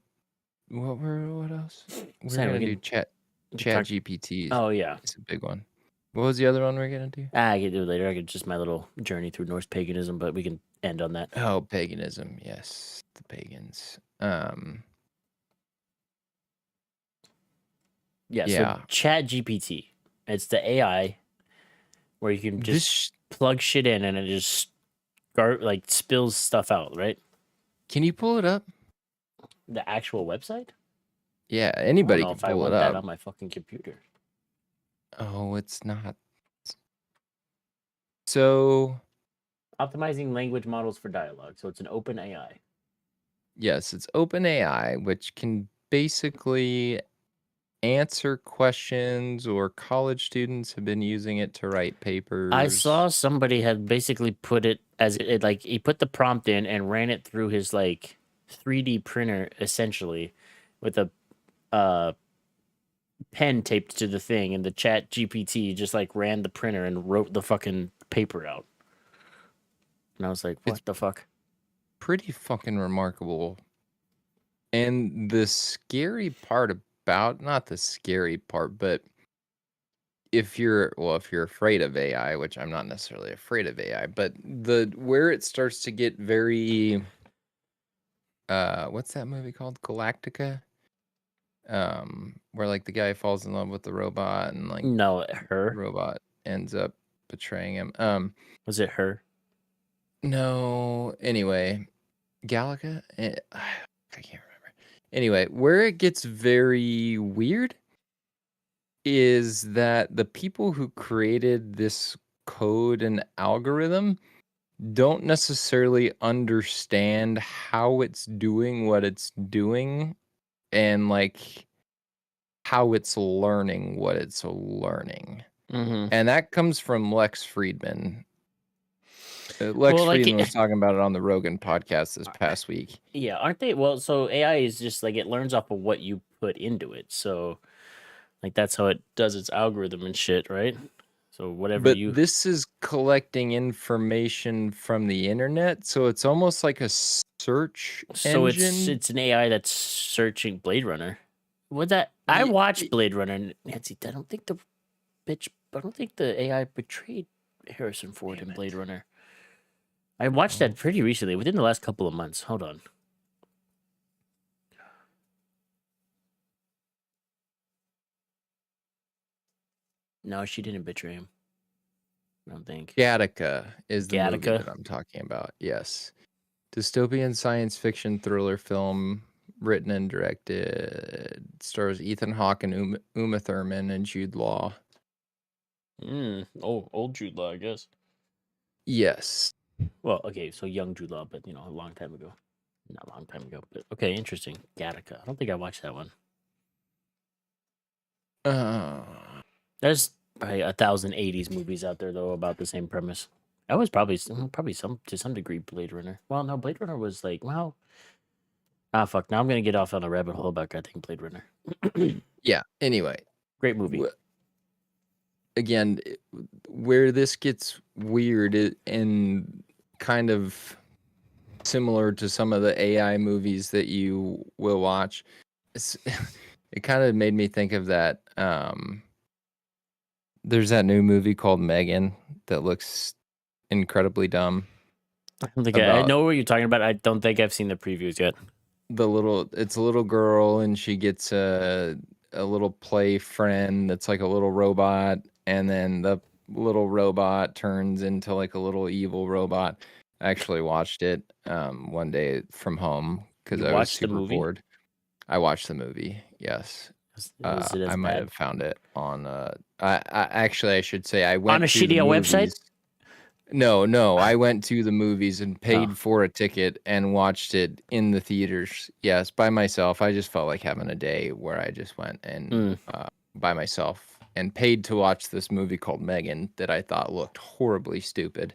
what else? We're gonna do ChatGPT. Oh yeah, it's a big one. What was the other one we're gonna do? I can do it later. I could just my little journey through Norse paganism, but we can end on that. Oh, paganism, yes, the pagans. Yeah. So ChatGPT, it's the AI where you can just plug shit in and it just like spills stuff out, right? Can you pull it up? The actual website? Yeah, anybody can pull it up. That on my fucking computer. Oh, it's not. So, optimizing language models for dialogue. So it's an open AI. Yes, it's open AI, which can basically answer questions, or college students have been using it to write papers. I saw somebody had basically put it as it like he put the prompt in and ran it through his like 3D printer essentially with a pen taped to the thing, and the ChatGPT just like ran the printer and wrote the fucking paper out. And I was like, what the fuck? Pretty fucking remarkable. And the scary part about, not the scary part, but if you're afraid of AI, which I'm not necessarily afraid of AI, but where it starts to get very, what's that movie called? Galactica? Where like the guy falls in love with the robot and like Her robot ends up betraying him. Was it Her? No. Anyway, Galaga. I can't remember. Anyway, where it gets very weird is that the people who created this code and algorithm don't necessarily understand how it's doing what it's doing and like how it's learning what it's learning. Mm-hmm. And that comes from Lex Friedman. Lex Friedman was talking about it on the Rogan podcast this past week. Yeah, aren't they? Well, so AI is just like it learns off of what you put into it. So, like that's how it does its algorithm and shit, right? So whatever But you. this is collecting information from the internet, so it's almost like a search So engine. it's an AI that's searching Blade Runner. What that? I watched Blade Runner, Nancy. I don't think the AI betrayed Harrison Ford in Blade Runner. I watched that pretty recently, within the last couple of months. Hold on. No, she didn't betray him. I don't think. Gattaca is the movie Gattaca? that I'm talking about. Yes. Dystopian science fiction thriller film written and directed. Stars Ethan Hawke and Uma Thurman and Jude Law. Oh, old Jude Law, I guess. Yes. Well, okay, so young Jude Law, but a long time ago. Not a long time ago, but okay, interesting. Gattaca. I don't think I watched that one. There's probably 1,000 '80s movies out there though about the same premise. I was probably some to some degree Blade Runner. Well, no, Blade Runner was like, well, fuck. Now I'm gonna get off on a rabbit hole about I think Blade Runner. Yeah. Anyway, great movie. Again, where this gets weird and kind of similar to some of the AI movies that you will watch, it kind of made me think of that. There's that new movie called Megan that looks incredibly dumb. I don't think I know what you're talking about. I don't think I've seen the previews yet. It's a little girl and she gets a little play friend that's like a little robot, and then the little robot turns into like a little evil robot. I actually watched it one day from home because I was super bored. I watched the movie. Yes. I might have found it on I should say I went on a to the shitty movies. website. No, I went to the movies and paid for a ticket and watched it in the theaters. Yes, by myself. I just felt like having a day where I just went and by myself and paid to watch this movie called Megan that I thought looked horribly stupid.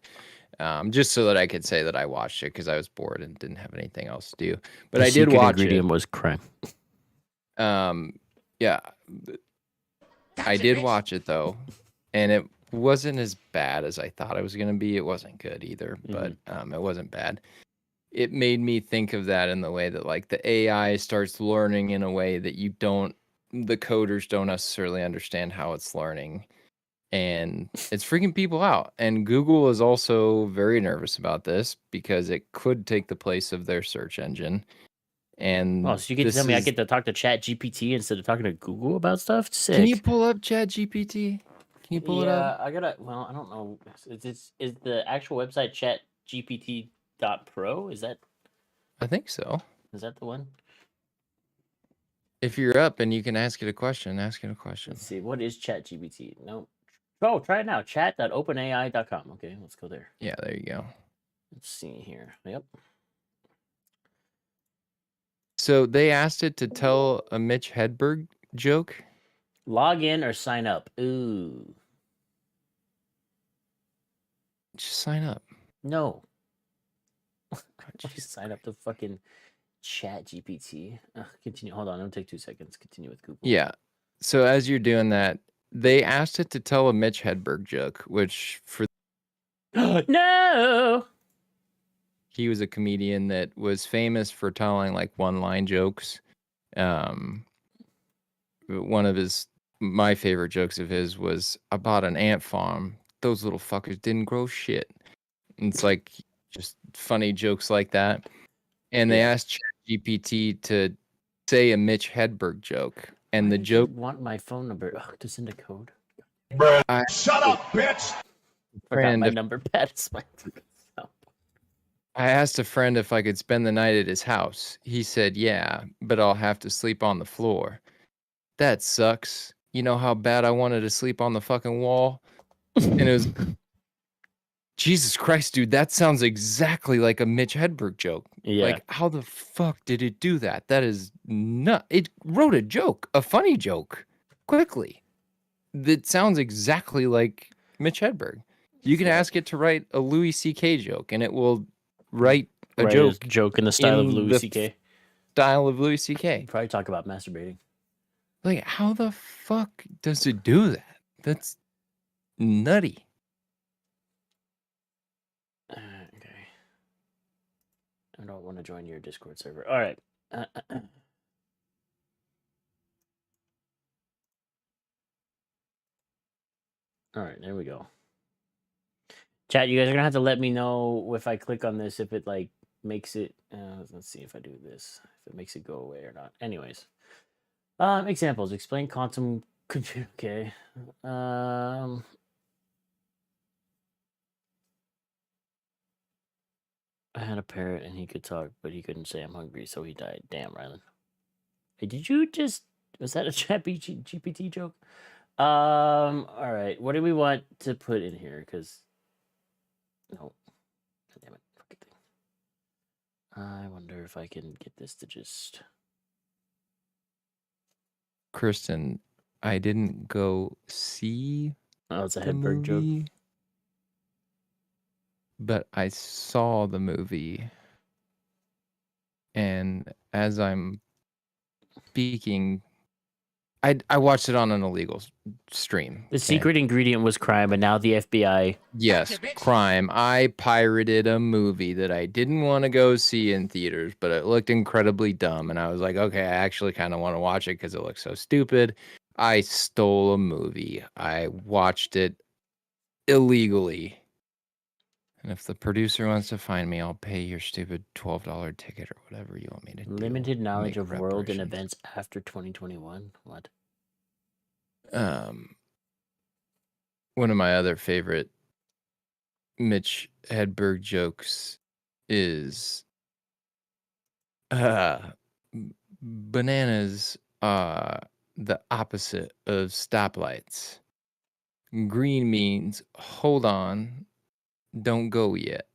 Just so that I could say that I watched it because I was bored and didn't have anything else to do. But I did watch it. The ingredient was crime. Yeah. I did watch it though, and it wasn't as bad as I thought it was going to be. It wasn't good either, but it wasn't bad. It made me think of that in the way that like the AI starts learning in a way that the coders don't necessarily understand how it's learning. And it's freaking people out. And Google is also very nervous about this because it could take the place of their search engine. And so you get to tell me I get to talk to ChatGPT instead of talking to Google about stuff? Sick. Can you pull up ChatGPT? Can you pull it up? Yeah, I gotta. Well, I don't know. Is the actual website ChatGPT.pro? Is that? I think so. Is that the one? If you're up and you can ask it a question, ask it a question. Let's see. What is ChatGPT? No. Oh, try it now. Chat.openai.com. Okay, let's go there. Yeah, there you go. Let's see here. Yep. So they asked it to tell a Mitch Hedberg joke. Log in or sign up. Ooh. Just sign up. No. Just sign up to fucking ChatGPT. Continue. Hold on. It'll take 2 seconds. Continue with Google. Yeah. So as you're doing that, they asked it to tell a Mitch Hedberg joke, which for no. He was a comedian that was famous for telling like one-line jokes. One of my favorite jokes of his was, I bought an ant farm. Those little fuckers didn't grow shit. And it's like just funny jokes like that. And they asked ChatGPT to say a Mitch Hedberg joke. And the joke. Want my phone number to send a code? Shut up, bitch! Forgot my number pad. I asked a friend if I could spend the night at his house. He said, yeah, but I'll have to sleep on the floor. That sucks. you know how bad I wanted to sleep on the fucking wall? And it was, Jesus Christ, dude, that sounds exactly like a Mitch Hedberg joke. Yeah. Like, how the fuck did it do that? That is not. It wrote a joke, a funny joke, quickly. That sounds exactly like Mitch Hedberg. You can ask it to write a Louis C.K. joke, and it will write a joke in the style of Louis the C.K. style of Louis C.K. Probably talk about masturbating. Like, how the fuck does it do that? That's nutty. Okay. I don't want to join your Discord server. All right. All right, there we go. Chat, you guys are gonna have to let me know if I click on this, if it like makes it. Let's see if I do this, if it makes it go away or not. Anyways, examples. Explain quantum computer. Okay. I had a parrot and he could talk, but he couldn't say I'm hungry, so he died. Damn, Rylan. Hey, did you just? Was that a ChatGPT joke? All right. What do we want to put in here? Because no, God damn it, fucking thing. I wonder if I can get this to just. Kristen, I didn't go see Oh, it's a the Hedberg joke. movie, but I saw the movie. And as I'm speaking, I watched it on an illegal stream. The secret ingredient was crime, and now the FBI. Yes, crime. I pirated a movie that I didn't want to go see in theaters, but it looked incredibly dumb. And I was like, okay, I actually kind of want to watch it because it looks so stupid. I stole a movie. I watched it illegally. And if the producer wants to find me, I'll pay your stupid $12 ticket or whatever you want me to do. Limited knowledge of world and events after 2021. What? One of my other favorite Mitch Hedberg jokes is bananas are the opposite of stoplights. Green means hold on, don't go yet.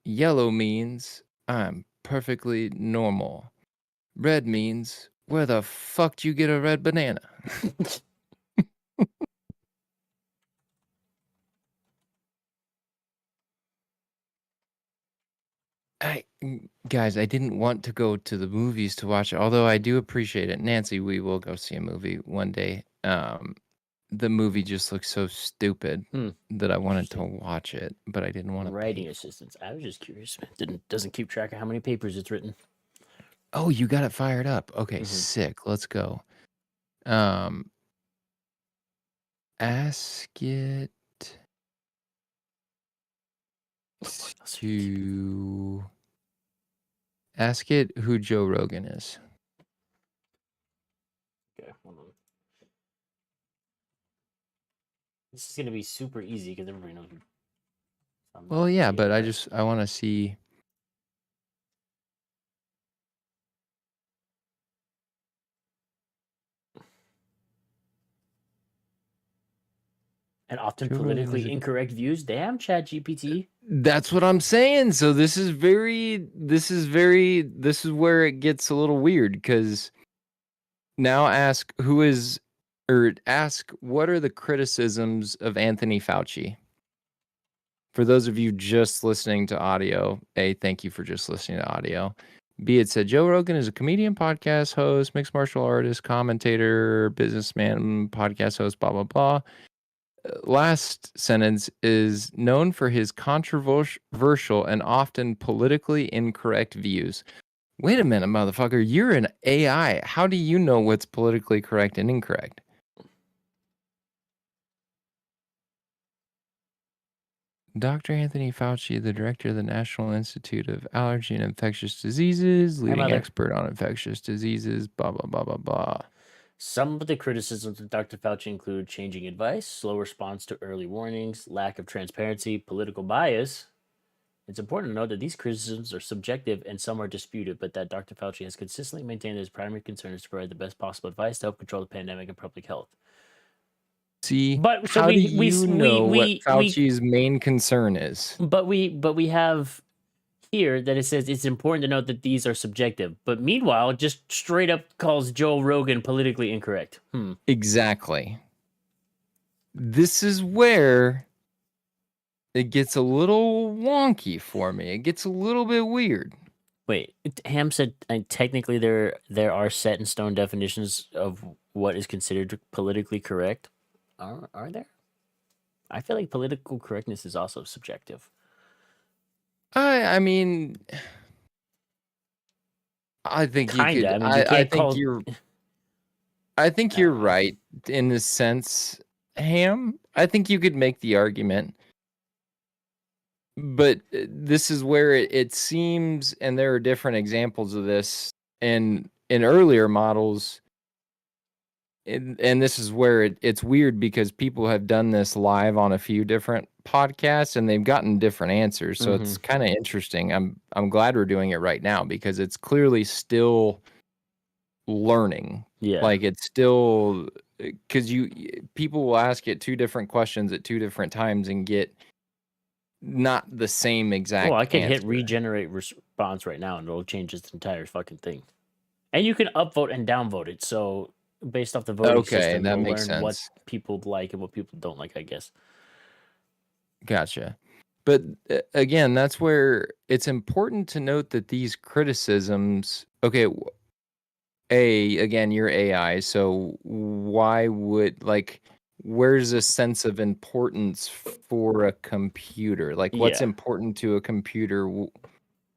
Yellow means I'm perfectly normal. Red means where the fuck do you get a red banana? Guys, I didn't want to go to the movies to watch it, although I do appreciate it. Nancy, we will go see a movie one day. The movie just looks so stupid that I wanted to watch it, but I didn't want to. Writing assistance. I was just curious. Doesn't keep track of how many papers it's written. Oh, you got it fired up. Okay, sick. Let's go. Ask it to ask it who Joe Rogan is. Okay, hold on. This is gonna be super easy because everybody knows. Well, yeah, but I want to see. And often politically incorrect views. Damn, ChatGPT. That's what I'm saying. So this is where it gets a little weird, because now ask what are the criticisms of Anthony Fauci? For those of you just listening to audio, A, thank you for just listening to audio. B, it said Joe Rogan is a comedian, podcast host, mixed martial artist, commentator, businessman, podcast host, blah, blah, blah. Last sentence is known for his controversial and often politically incorrect views. Wait a minute, motherfucker. You're an AI. How do you know what's politically correct and incorrect? Dr. Anthony Fauci, the director of the National Institute of Allergy and Infectious Diseases, leading expert on infectious diseases, blah, blah, blah, blah, blah. Some of the criticisms of Dr. Fauci include changing advice, slow response to early warnings, lack of transparency, political bias. It's important to note that these criticisms are subjective and some are disputed, but that Dr. Fauci has consistently maintained that his primary concern is to provide the best possible advice to help control the pandemic and public health. See, But so how do we you know what we Fauci's main concern is? but we have here that it says it's important to note that these are subjective. But meanwhile, just straight up calls Joe Rogan politically incorrect. Exactly. This is where it gets a little wonky for me. It gets a little bit weird. Wait, Ham said technically there are set in stone definitions of what is considered politically correct. Are there? I feel like political correctness is also subjective. I mean, I think you Kinda. could. I mean, you I can't think call. you're. I think you're right in this sense, Ham. I think you could make the argument, but this is where it seems, and there are different examples of this in earlier models. And this is where it's weird because people have done this live on a few different podcasts and they've gotten different answers. So it's kind of interesting. I'm glad we're doing it right now because it's clearly still learning. Yeah. Like it's still because people will ask it two different questions at two different times and get not the same exact Well, I can hit answer. regenerate response right now and it'll change this entire fucking thing. And you can upvote and downvote it. So based off the voting system, that you'll makes learn what sense. people like and what people don't like, I guess. Gotcha. But again, that's where it's important to note that these criticisms, okay, again, you're AI, so why would, like, where's a sense of importance for a computer? Like, what's Yeah. important to a computer?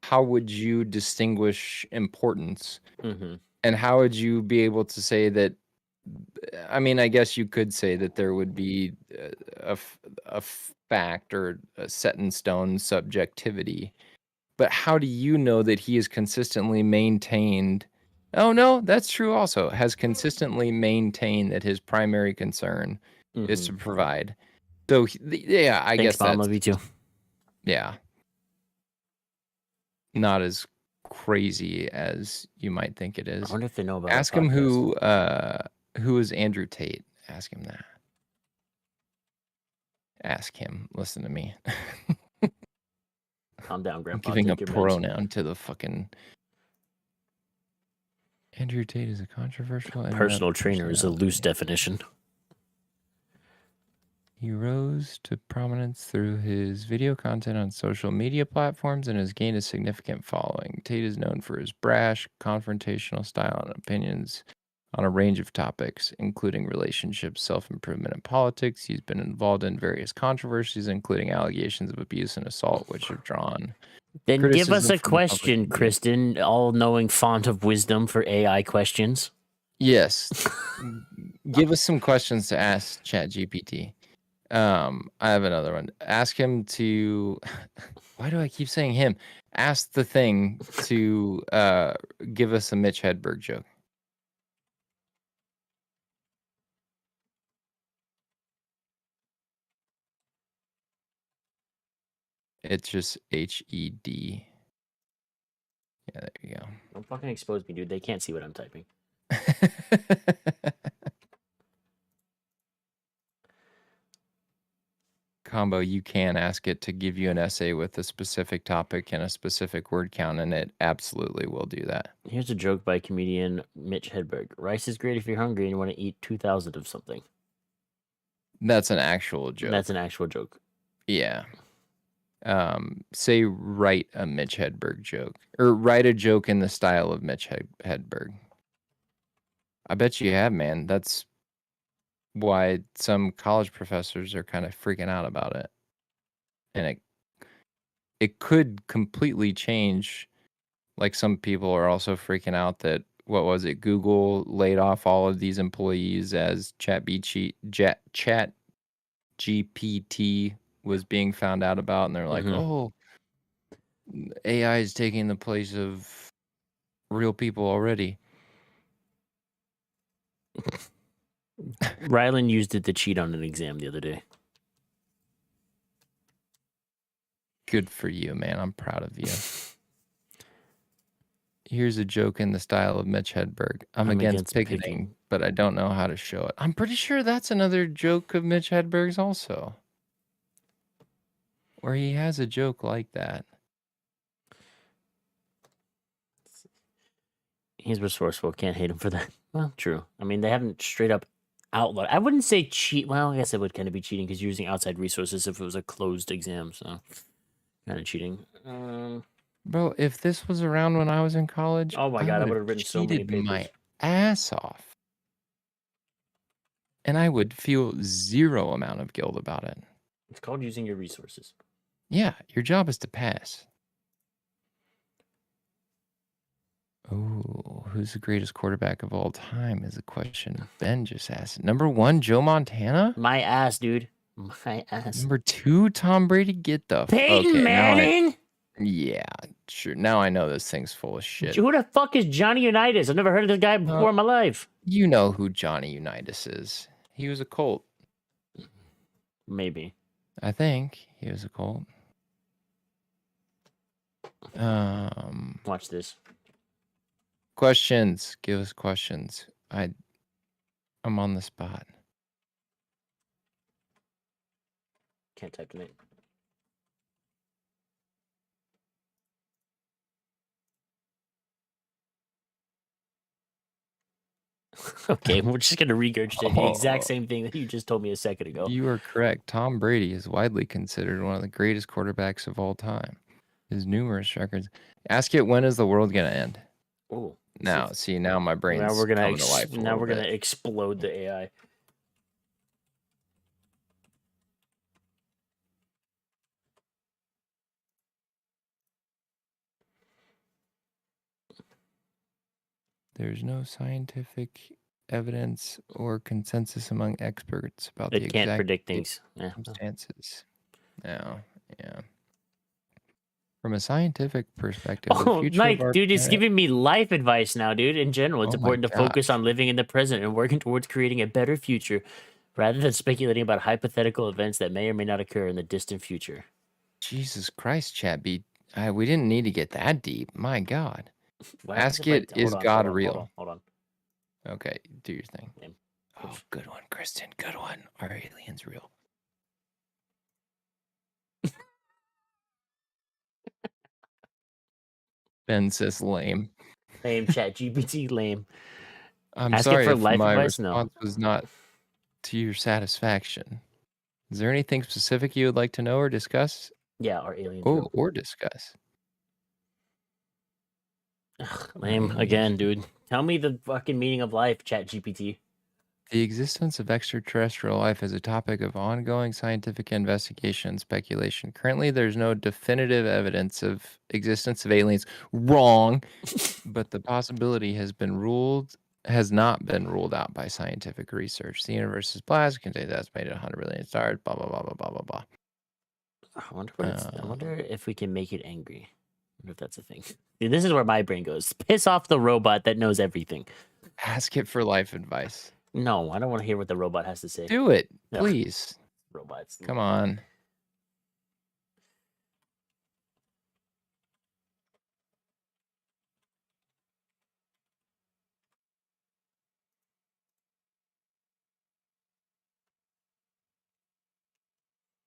How would you distinguish importance? And how would you be able to say that? I mean, I guess you could say that there would be a fact or a set in stone subjectivity, but how do you know that he has consistently maintained? Oh no, that's true. Also, has consistently maintained that his primary concern is to provide. So yeah, I guess Mom. that's Love you too. yeah, not as crazy as you might think it is. I wonder if they know about. Ask him who is Andrew Tate. Ask him that. Ask him. Listen to me. Calm down, Grandpa. I'm giving a Take your pronoun to the fucking. Andrew Tate is a controversial personal trainer is a loose definition. He rose to prominence through his video content on social media platforms and has gained a significant following. Tate is known for his brash, confrontational style and opinions on a range of topics, including relationships, self-improvement, and politics. He's been involved in various controversies, including allegations of abuse and assault, which have drawn Then give us criticism a from the public question, media. Kristen, all-knowing font of wisdom for AI questions. Yes. Give us some questions to ask ChatGPT. I have another one. Ask him to. Why do I keep saying him? Ask the thing to give us a Mitch Hedberg joke. It's just HED. Yeah, there you go. Don't fucking expose me, dude. They can't see what I'm typing. Combo, you can ask it to give you an essay with a specific topic and a specific word count, and it absolutely will do that. Here's a joke by comedian Mitch Hedberg. Rice is great if you're hungry and you want to eat 2,000 of something. That's an actual joke. That's an actual joke. Yeah. Say write a Mitch Hedberg joke, or write a joke in the style of Mitch Hedberg. I bet you have, man. That's why some college professors are kind of freaking out about it. And it could completely change. Like some people are also freaking out that, what was it, Google laid off all of these employees as ChatGPT was being found out about, and they're like, oh, AI is taking the place of real people already. Rylan used it to cheat on an exam the other day. Good for you, man. I'm proud of you. Here's a joke in the style of Mitch Hedberg. I'm against picketing, but I don't know how to show it. I'm pretty sure that's another joke of Mitch Hedberg's also. Where he has a joke like that. He's resourceful. Can't hate him for that. Well, true. I mean, they haven't straight up outlawed. I wouldn't say cheat. Well, I guess it would kind of be cheating because you're using outside resources if it was a closed exam. So, kind of cheating. Bro, if this was around when I was in college, oh my god, I would have written so many papers. My ass off. And I would feel zero amount of guilt about it. It's called using your resources. Yeah, your job is to pass. Oh, who's the greatest quarterback of all time is a question Ben just asked. Number 1, Joe Montana? My ass, dude. My ass. Number 2, Tom Brady. Get the Peyton Manning? Yeah, sure. Now I know this thing's full of shit. Who the fuck is Johnny Unitas? I've never heard of this guy before in my life. You know who Johnny Unitas is. He was a Colt. Maybe. I think he was a Colt. Watch this. Questions. Give us questions. I'm on the spot. Can't type tonight. Okay, we're just going to regurgitate the exact same thing that you just told me a second ago. You are correct. Tom Brady is widely considered one of the greatest quarterbacks of all time. His numerous records. Ask it, when is the world going to end? Oh. Now, see, now my brain's coming to life. Now we're going to explode the AI. There's no scientific evidence or consensus among experts about the exact... It can't predict things. Circumstances. No, yeah. From a scientific perspective, Mike, dude, it's giving me life advice now, dude. In general, it's important to focus on living in the present and working towards creating a better future rather than speculating about hypothetical events that may or may not occur in the distant future. Jesus Christ, Chat B. We didn't need to get that deep. My God. Ask it, is God real? Hold on. Okay, do your thing. Oh, good one, Kristen. Good one. Are aliens real? Ben says lame. Lame, ChatGPT, lame. I'm sorry if my response was not to your satisfaction. Is there anything specific you would like to know or discuss? Yeah, are aliens real? Or discuss. Ugh, lame again, dude. Tell me the fucking meaning of life, ChatGPT. The existence of extraterrestrial life is a topic of ongoing scientific investigation and speculation. Currently, there's no definitive evidence of existence of aliens. Wrong. But the possibility has not been ruled out by scientific research. The universe is plastic, contains estimated 100 billion stars, blah, blah, blah, blah, blah, blah, blah. I wonder if we can make it angry. I wonder if that's a thing. See, this is where my brain goes. Piss off the robot that knows everything. Ask it for life advice. No, I don't want to hear what the robot has to say. Do it, please. Robots. Come on.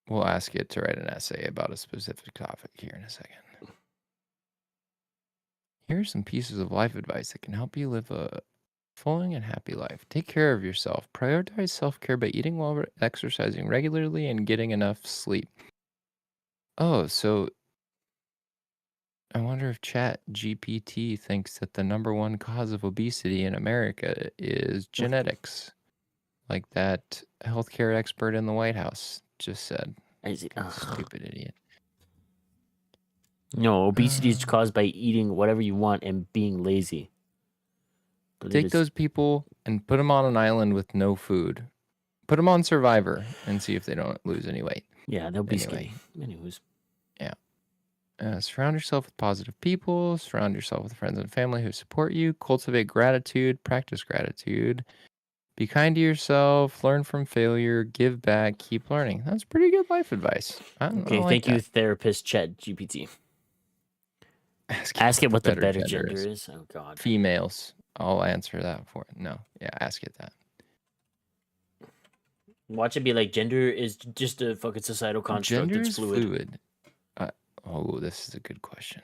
We'll ask it to write an essay about a specific topic here in a second. Here are some pieces of life advice that can help you live a fulfilling and happy life. Take care of yourself. Prioritize self-care by eating well, exercising regularly, and getting enough sleep. Oh, so I wonder if ChatGPT thinks that the number 1 cause of obesity in America is genetics, like that healthcare expert in the White House just said. Stupid idiot. No, obesity is caused by eating whatever you want and being lazy. Take those people and put them on an island with no food. Put them on Survivor and see if they don't lose any weight. Yeah, they'll be skinny. Anyways. Yeah. Surround yourself with positive people. Surround yourself with friends and family who support you. Cultivate gratitude. Practice gratitude. Be kind to yourself. Learn from failure. Give back. Keep learning. That's pretty good life advice. Okay, thank you, therapist ChatGPT. Ask it what the better gender is. Oh God. Females. I'll answer that for it. No. Yeah, ask it that. Watch it be like gender is just a fucking societal construct. Gender It's is fluid. This is a good question.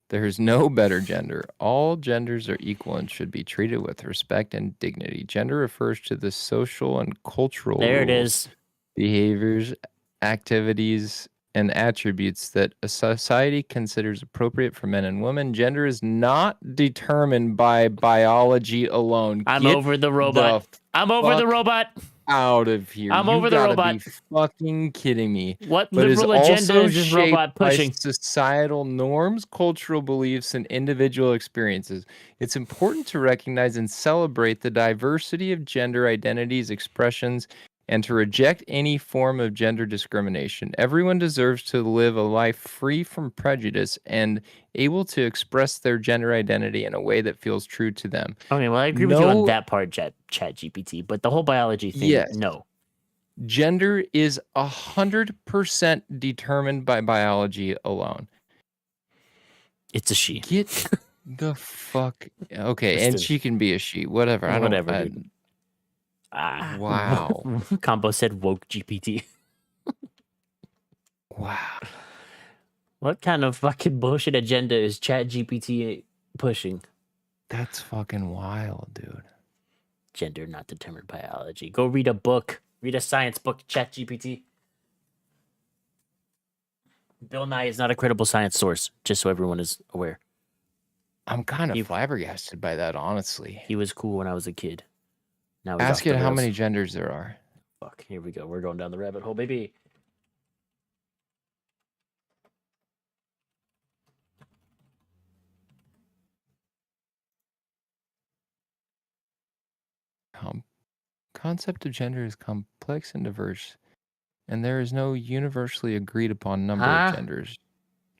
There is no better gender. All genders are equal and should be treated with respect and dignity. Gender refers to the social and cultural rules, behaviors, activities, and attributes that a society considers appropriate for men and women. Gender is not determined by biology alone. I'm over the robot. I'm over the robot. Out of here. I'm over the robot. You gotta be fucking kidding me. What But liberal agenda is this robot pushing? By societal norms, cultural beliefs, and individual experiences. It's important to recognize and celebrate the diversity of gender identities, expressions, and to reject any form of gender discrimination. Everyone deserves to live a life free from prejudice and able to express their gender identity in a way that feels true to them. Okay, well, I agree with you on that part, ChatGPT, but the whole biology thing, no. Gender is 100% determined by biology alone. It's a she. Get the fuck... Okay, and she can be a she. Whatever. Dude. Wow. Combo said woke GPT. Wow. What kind of fucking bullshit agenda is ChatGPT pushing? That's fucking wild, dude. Gender not determined by biology. Go read a book. Read a science book, ChatGPT. Bill Nye is not a credible science source, just so everyone is aware. I'm kind of flabbergasted by that, honestly. He was cool when I was a kid. Now ask it how many genders there are. Fuck, here we go. We're going down the rabbit hole, baby. Concept of gender is complex and diverse, and there is no universally agreed upon number of genders.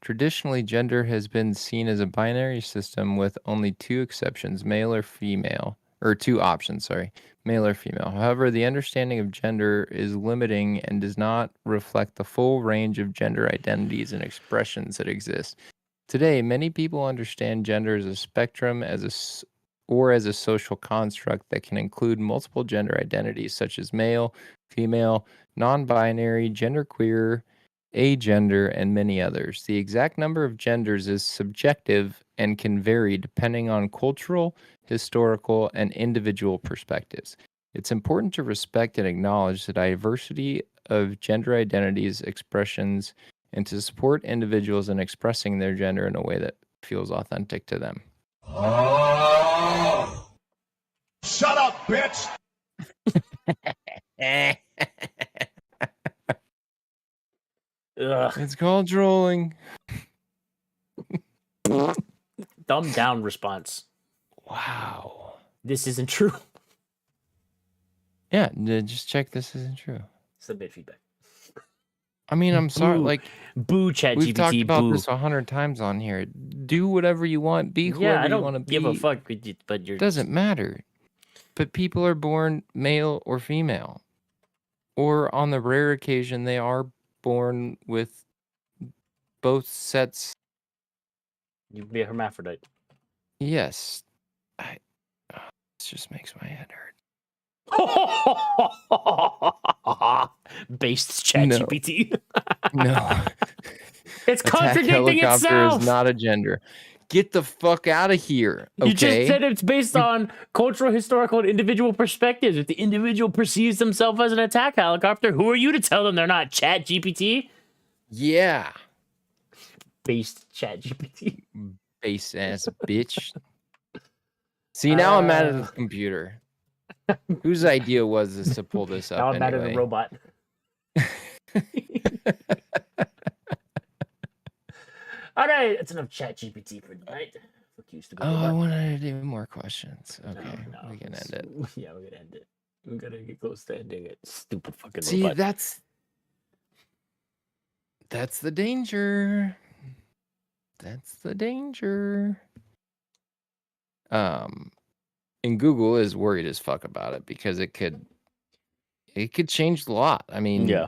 Traditionally, gender has been seen as a binary system with only two exceptions, male or female, or two options, sorry, male or female. However, the understanding of gender is limiting and does not reflect the full range of gender identities and expressions that exist. Today, many people understand gender as a spectrum, as a social construct that can include multiple gender identities such as male, female, non-binary, genderqueer, agender, and many others. The exact number of genders is subjective and can vary depending on cultural, historical, and individual perspectives. It's important to respect and acknowledge the diversity of gender identities, expressions, and to support individuals in expressing their gender in a way that feels authentic to them. Oh! Shut up, bitch! It's called trolling. Thumb down response. Wow. This isn't true. Yeah, just check this isn't true. Submit feedback. I mean, I'm sorry. Like, boo, ChatGPT. We've talked about this 100 times on here. Do whatever you want. Be whoever you want to be. Give a fuck, but you're. Doesn't matter. But people are born male or female, or on the rare occasion they are born with both sets. You can be a hermaphrodite. Yes. This just makes my head hurt. Based ChatGPT. No. It's contradicting itself. Helicopter is not a gender. Get the fuck out of here. Okay? You just said it's based on cultural, historical, and individual perspectives. If the individual perceives themselves as an attack helicopter, who are you to tell them they're not? ChatGPT? Yeah. Based ChatGPT. Base ass bitch. See, now I'm mad at the computer. Whose idea was this to pull this up? Now I'm mad at the robot. All right, that's enough ChatGPT for tonight. I wanted to do more questions. Okay, we can end it. Yeah, we're gonna end it. We're gonna get close to ending it. Stupid fucking See, robot. that's the danger. That's the danger. And Google is worried as fuck about it because it could change a lot. I mean, yeah.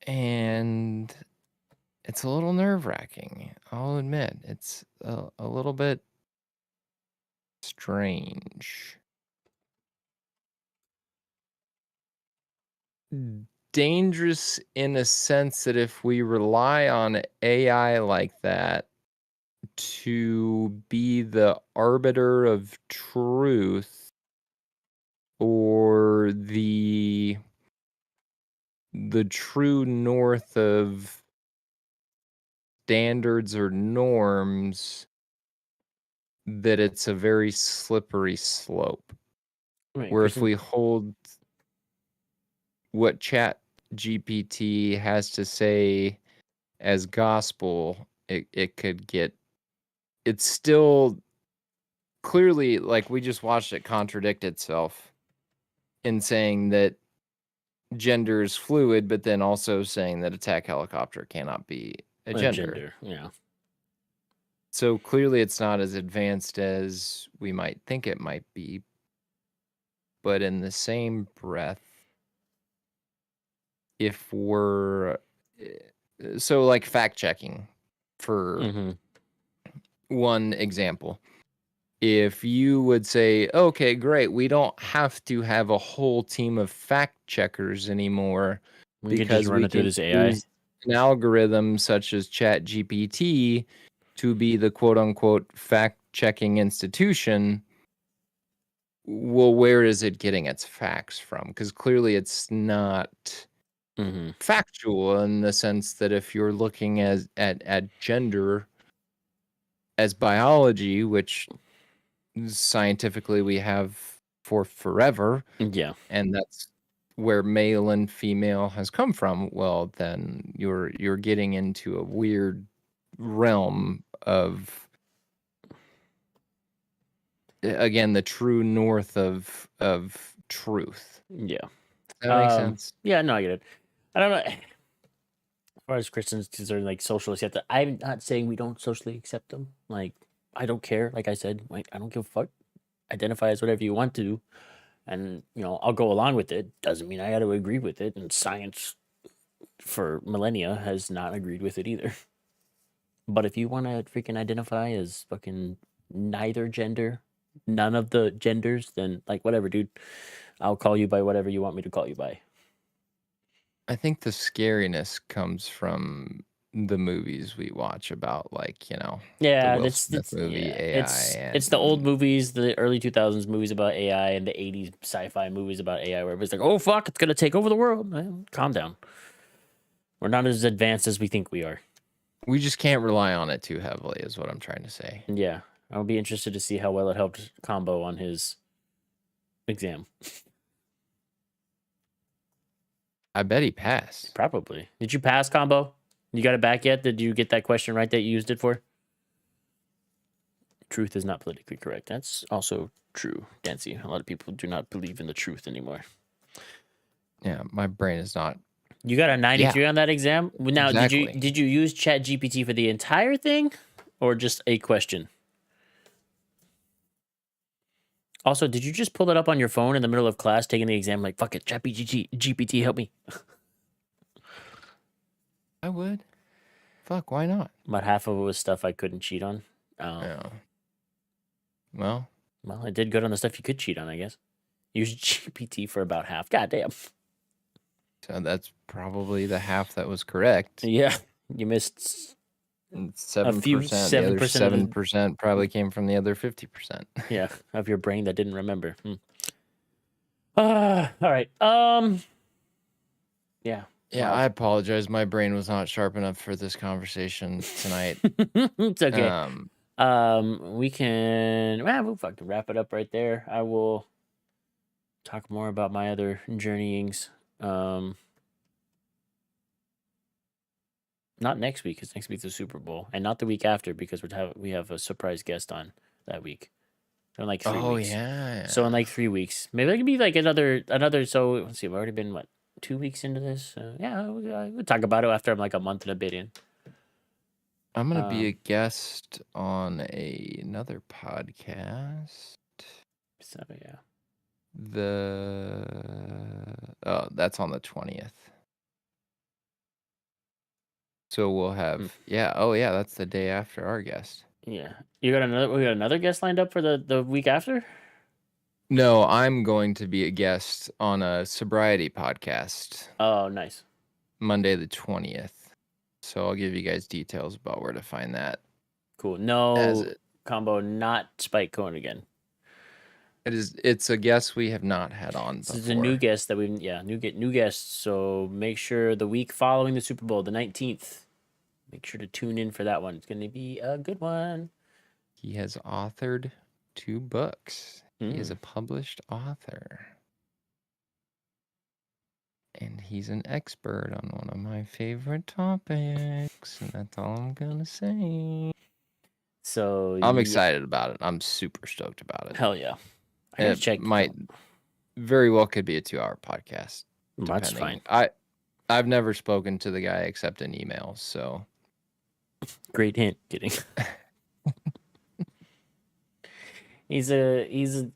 And it's a little nerve-wracking. I'll admit. It's a little bit strange. Dangerous in a sense that if we rely on AI like that to be the arbiter of truth or the true north of standards or norms, that it's a very slippery slope. Right, Where if Kristen, we hold what ChatGPT has to say as gospel, it could get. It's still clearly, like, we just watched it contradict itself in saying that gender is fluid, but then also saying that attack helicopter cannot be a gender. yeah. So clearly it's not as advanced as we might think it might be. But in the same breath, if we're so like fact checking for Mm-hmm. one example, if you would say, okay, great, we don't have to have a whole team of fact checkers anymore We could just because run we it through can this AI. use an algorithm such as ChatGPT to be the quote unquote fact checking institution. Well, where is it getting its facts from? Because clearly it's not Mm-hmm. factual in the sense that if you're looking at gender as biology, which scientifically we have for forever, Yeah. and that's where male and female has come from, well, then you're getting into a weird realm of, again, the true north of truth. Yeah. Does that make sense? Yeah, no, I get it. I don't know. As far as Christians concerned, like socially accept it, I'm not saying we don't socially accept them. Like, I don't care. Like I said, like, I don't give a fuck. Identify as whatever you want to, and I'll go along with it. Doesn't mean I got to agree with it. And science for millennia has not agreed with it either. But if you want to freaking identify as fucking neither gender, none of the genders, then like whatever, dude. I'll call you by whatever you want me to call you by. I think the scariness comes from the movies we watch about, like, the Yeah, Will Smith movie, AI, it's the old and movies, the early 2000s movies about AI, and the 80s sci-fi movies about AI, where everybody's like, "Oh fuck, it's gonna take over the world." Man, calm down. We're not as advanced as we think we are. we just can't rely on it too heavily, is what I'm trying to say. Yeah, I'll be interested to see how well it helped Combo on his exam. I bet he passed. Probably. Did you pass, Combo? You got it back yet? Did you get that question right that you used it for? Truth is not politically correct. That's also true, Dancy. A lot of people do not believe in the truth anymore. Yeah, my brain is not. You got a 93 on that exam? Now, exactly. did you use ChatGPT for the entire thing or just a question? Also, did you just pull it up on your phone in the middle of class taking the exam like, fuck it, GPT, help me? I would. Fuck, why not? About half of it was stuff I couldn't cheat on. Yeah. Well, I did good on the stuff you could cheat on, I guess. Use GPT for about half. God damn. so that's probably the half that was correct. Yeah, you missed 7%. few- The other 7% of 7% probably came from the other 50%. yeah, of your brain that didn't remember. All right. Yeah. Yeah, Wow. I apologize. My brain was not sharp enough for this conversation tonight. It's okay. We can we'll fucking wrap it up right there. I will talk more about my other journeyings. Not next week, because next week's the Super Bowl, and not the week after, because we have a surprise guest on that week. So in like 3 weeks. Yeah. So in like 3 weeks, maybe it could be like another. So let's see, we've already been 2 weeks into this. Yeah, we'll talk about it after I'm like a month and a bit in. I'm gonna be a guest on another podcast. So yeah. That's on the 20th. So we'll have that's the day after our guest. Yeah. We got another guest lined up for the week after? No, I'm going to be a guest on a sobriety podcast Oh, nice. Monday the 20th. So I'll give you guys details about where to find that. Cool. No combo, not Spike Cohen again. It's a guest we have not had on before. It's a new guest that new guests. So make sure the week following the Super Bowl, the 19th, make sure to tune in for that one. It's going to be a good one. He has authored 2 books. He is a published author. And he's an expert on one of my favorite topics. And that's all I'm going to say. So I'm excited about it. I'm super stoked about it. Hell yeah. I gotta check. Might very well could be a 2-hour podcast. That's fine. I've never spoken to the guy except in emails, so great hint. Kidding. He's an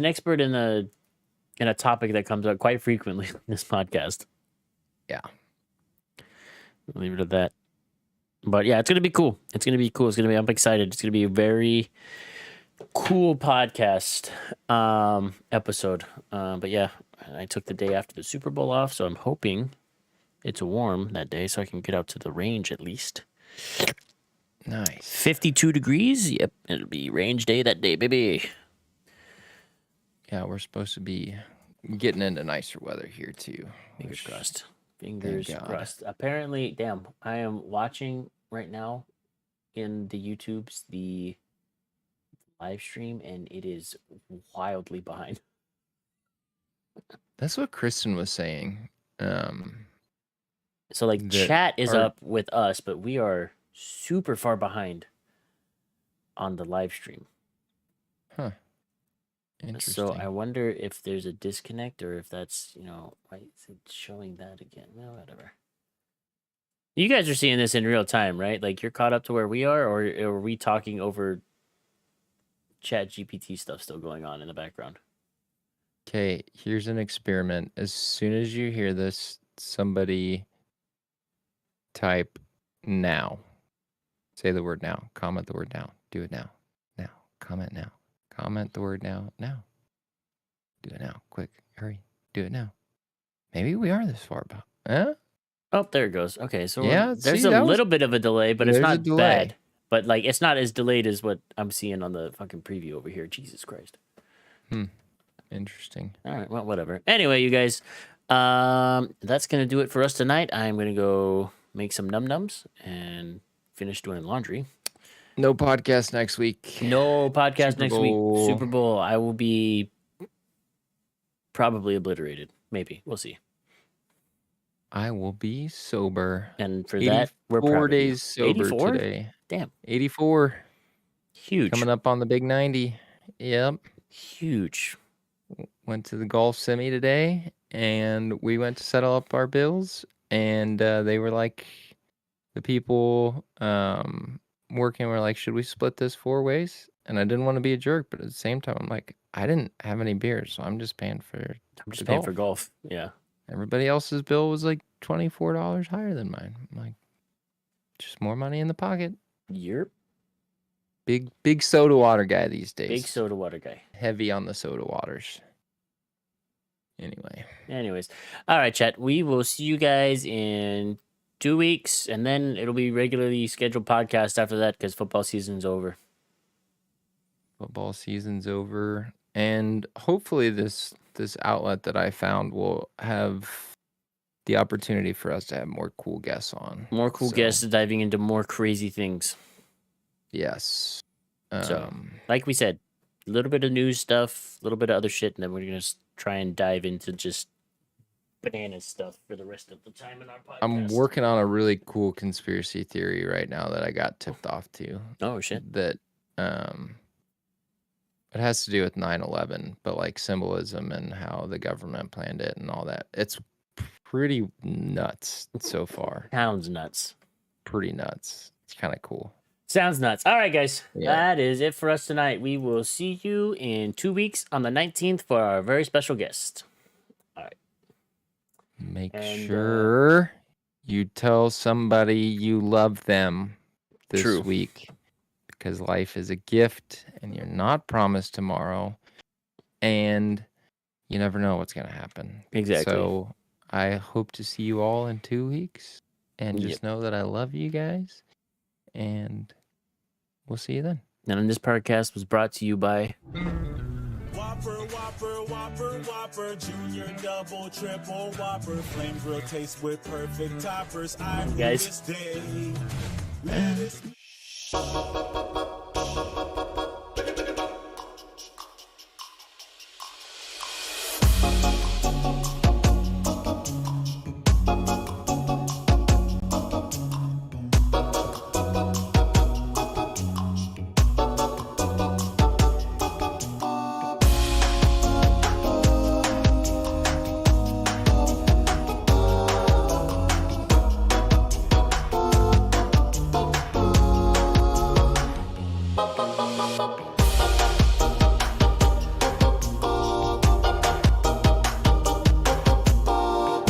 expert in a topic that comes up quite frequently on this podcast. Yeah. I'll leave it at that. But yeah, it's gonna be cool. I'm excited. It's gonna be a very cool podcast episode. But yeah, I took the day after the Super Bowl off, so I'm hoping it's warm that day so I can get out to the range at least. Nice. 52 degrees. Yep, it'll be range day that day, baby. Yeah, we're supposed to be getting into nicer weather here too. Fingers crossed. Fingers crossed. Apparently, damn, I am watching right now in the YouTubes the live stream, and it is wildly behind. That's what Kristen was saying. So like chat is up with us, but we are super far behind on the live stream. Huh. Interesting. So I wonder if there's a disconnect or if that's, why is it showing that again? Well, whatever. You guys are seeing this in real time, right? Like you're caught up to where we are, or are we talking over ChatGPT stuff still going on in the background? Okay, here's an experiment. As soon as you hear this, somebody type now. Say the word now. Comment the word now. Do it now. Now. Comment now. Comment the word now. Now. Do it now. Quick. Hurry. Do it now. Maybe we are this far about. Huh? Oh, there it goes. Okay, so yeah, there's a little bit of a delay, but it's not bad. But like, it's not as delayed as what I'm seeing on the fucking preview over here. Jesus Christ. Interesting. All right, well, whatever. Anyway, you guys, that's gonna do it for us tonight. I'm gonna go make some num-nums and finish doing laundry. No podcast next week. No podcast next week. Super Bowl. I will be probably obliterated. Maybe. We'll see. I will be sober. And for that, we're proud 4 of you. days sober 84? today. Damn. 84. Huge. Coming up on the big 90. Yep. Huge. Went to the golf semi today, and we went to settle up our bills, and they were like, the people working were like, should we split this 4 ways? And I didn't want to be a jerk, but at the same time, I'm like, I didn't have any beers, so I'm just paying for golf. Yeah. Everybody else's bill was like $24 higher than mine. I'm like, just more money in the pocket. Yep. Big soda water guy these days. Big soda water guy. Heavy on the soda waters. Anyways. All right, chat. We will see you guys in 2 weeks, and then it'll be regularly scheduled podcast after that because football season's over. Football season's over, and hopefully this outlet that I found will have the opportunity for us to have more cool guests on. More cool guests diving into more crazy things. Yes. So, like we said, a little bit of news stuff, a little bit of other shit, and then we're going to try and dive into just banana stuff for the rest of the time in our podcast. I'm working on a really cool conspiracy theory right now that I got tipped off to. Oh, shit. That it has to do with 9/11, but like symbolism and how the government planned it and all that. It's pretty nuts so far. Sounds nuts. Pretty nuts. It's kind of cool. Sounds nuts. All right, guys. Yeah. That is it for us tonight. We will see you in 2 weeks on the 19th for our very special guest. All right. Make sure You tell somebody you love them this True. week, because life is a gift and you're not promised tomorrow, and you never know what's going to happen. Exactly. So I hope to see you all in 2 weeks, and Yep. just know that I love you guys, and we'll see you then. And this podcast was brought to you by Whopper, Whopper, Whopper, Whopper, Junior, Double, Triple, Whopper, Flame Grill taste with perfect toppers. I Guys. this day. Let us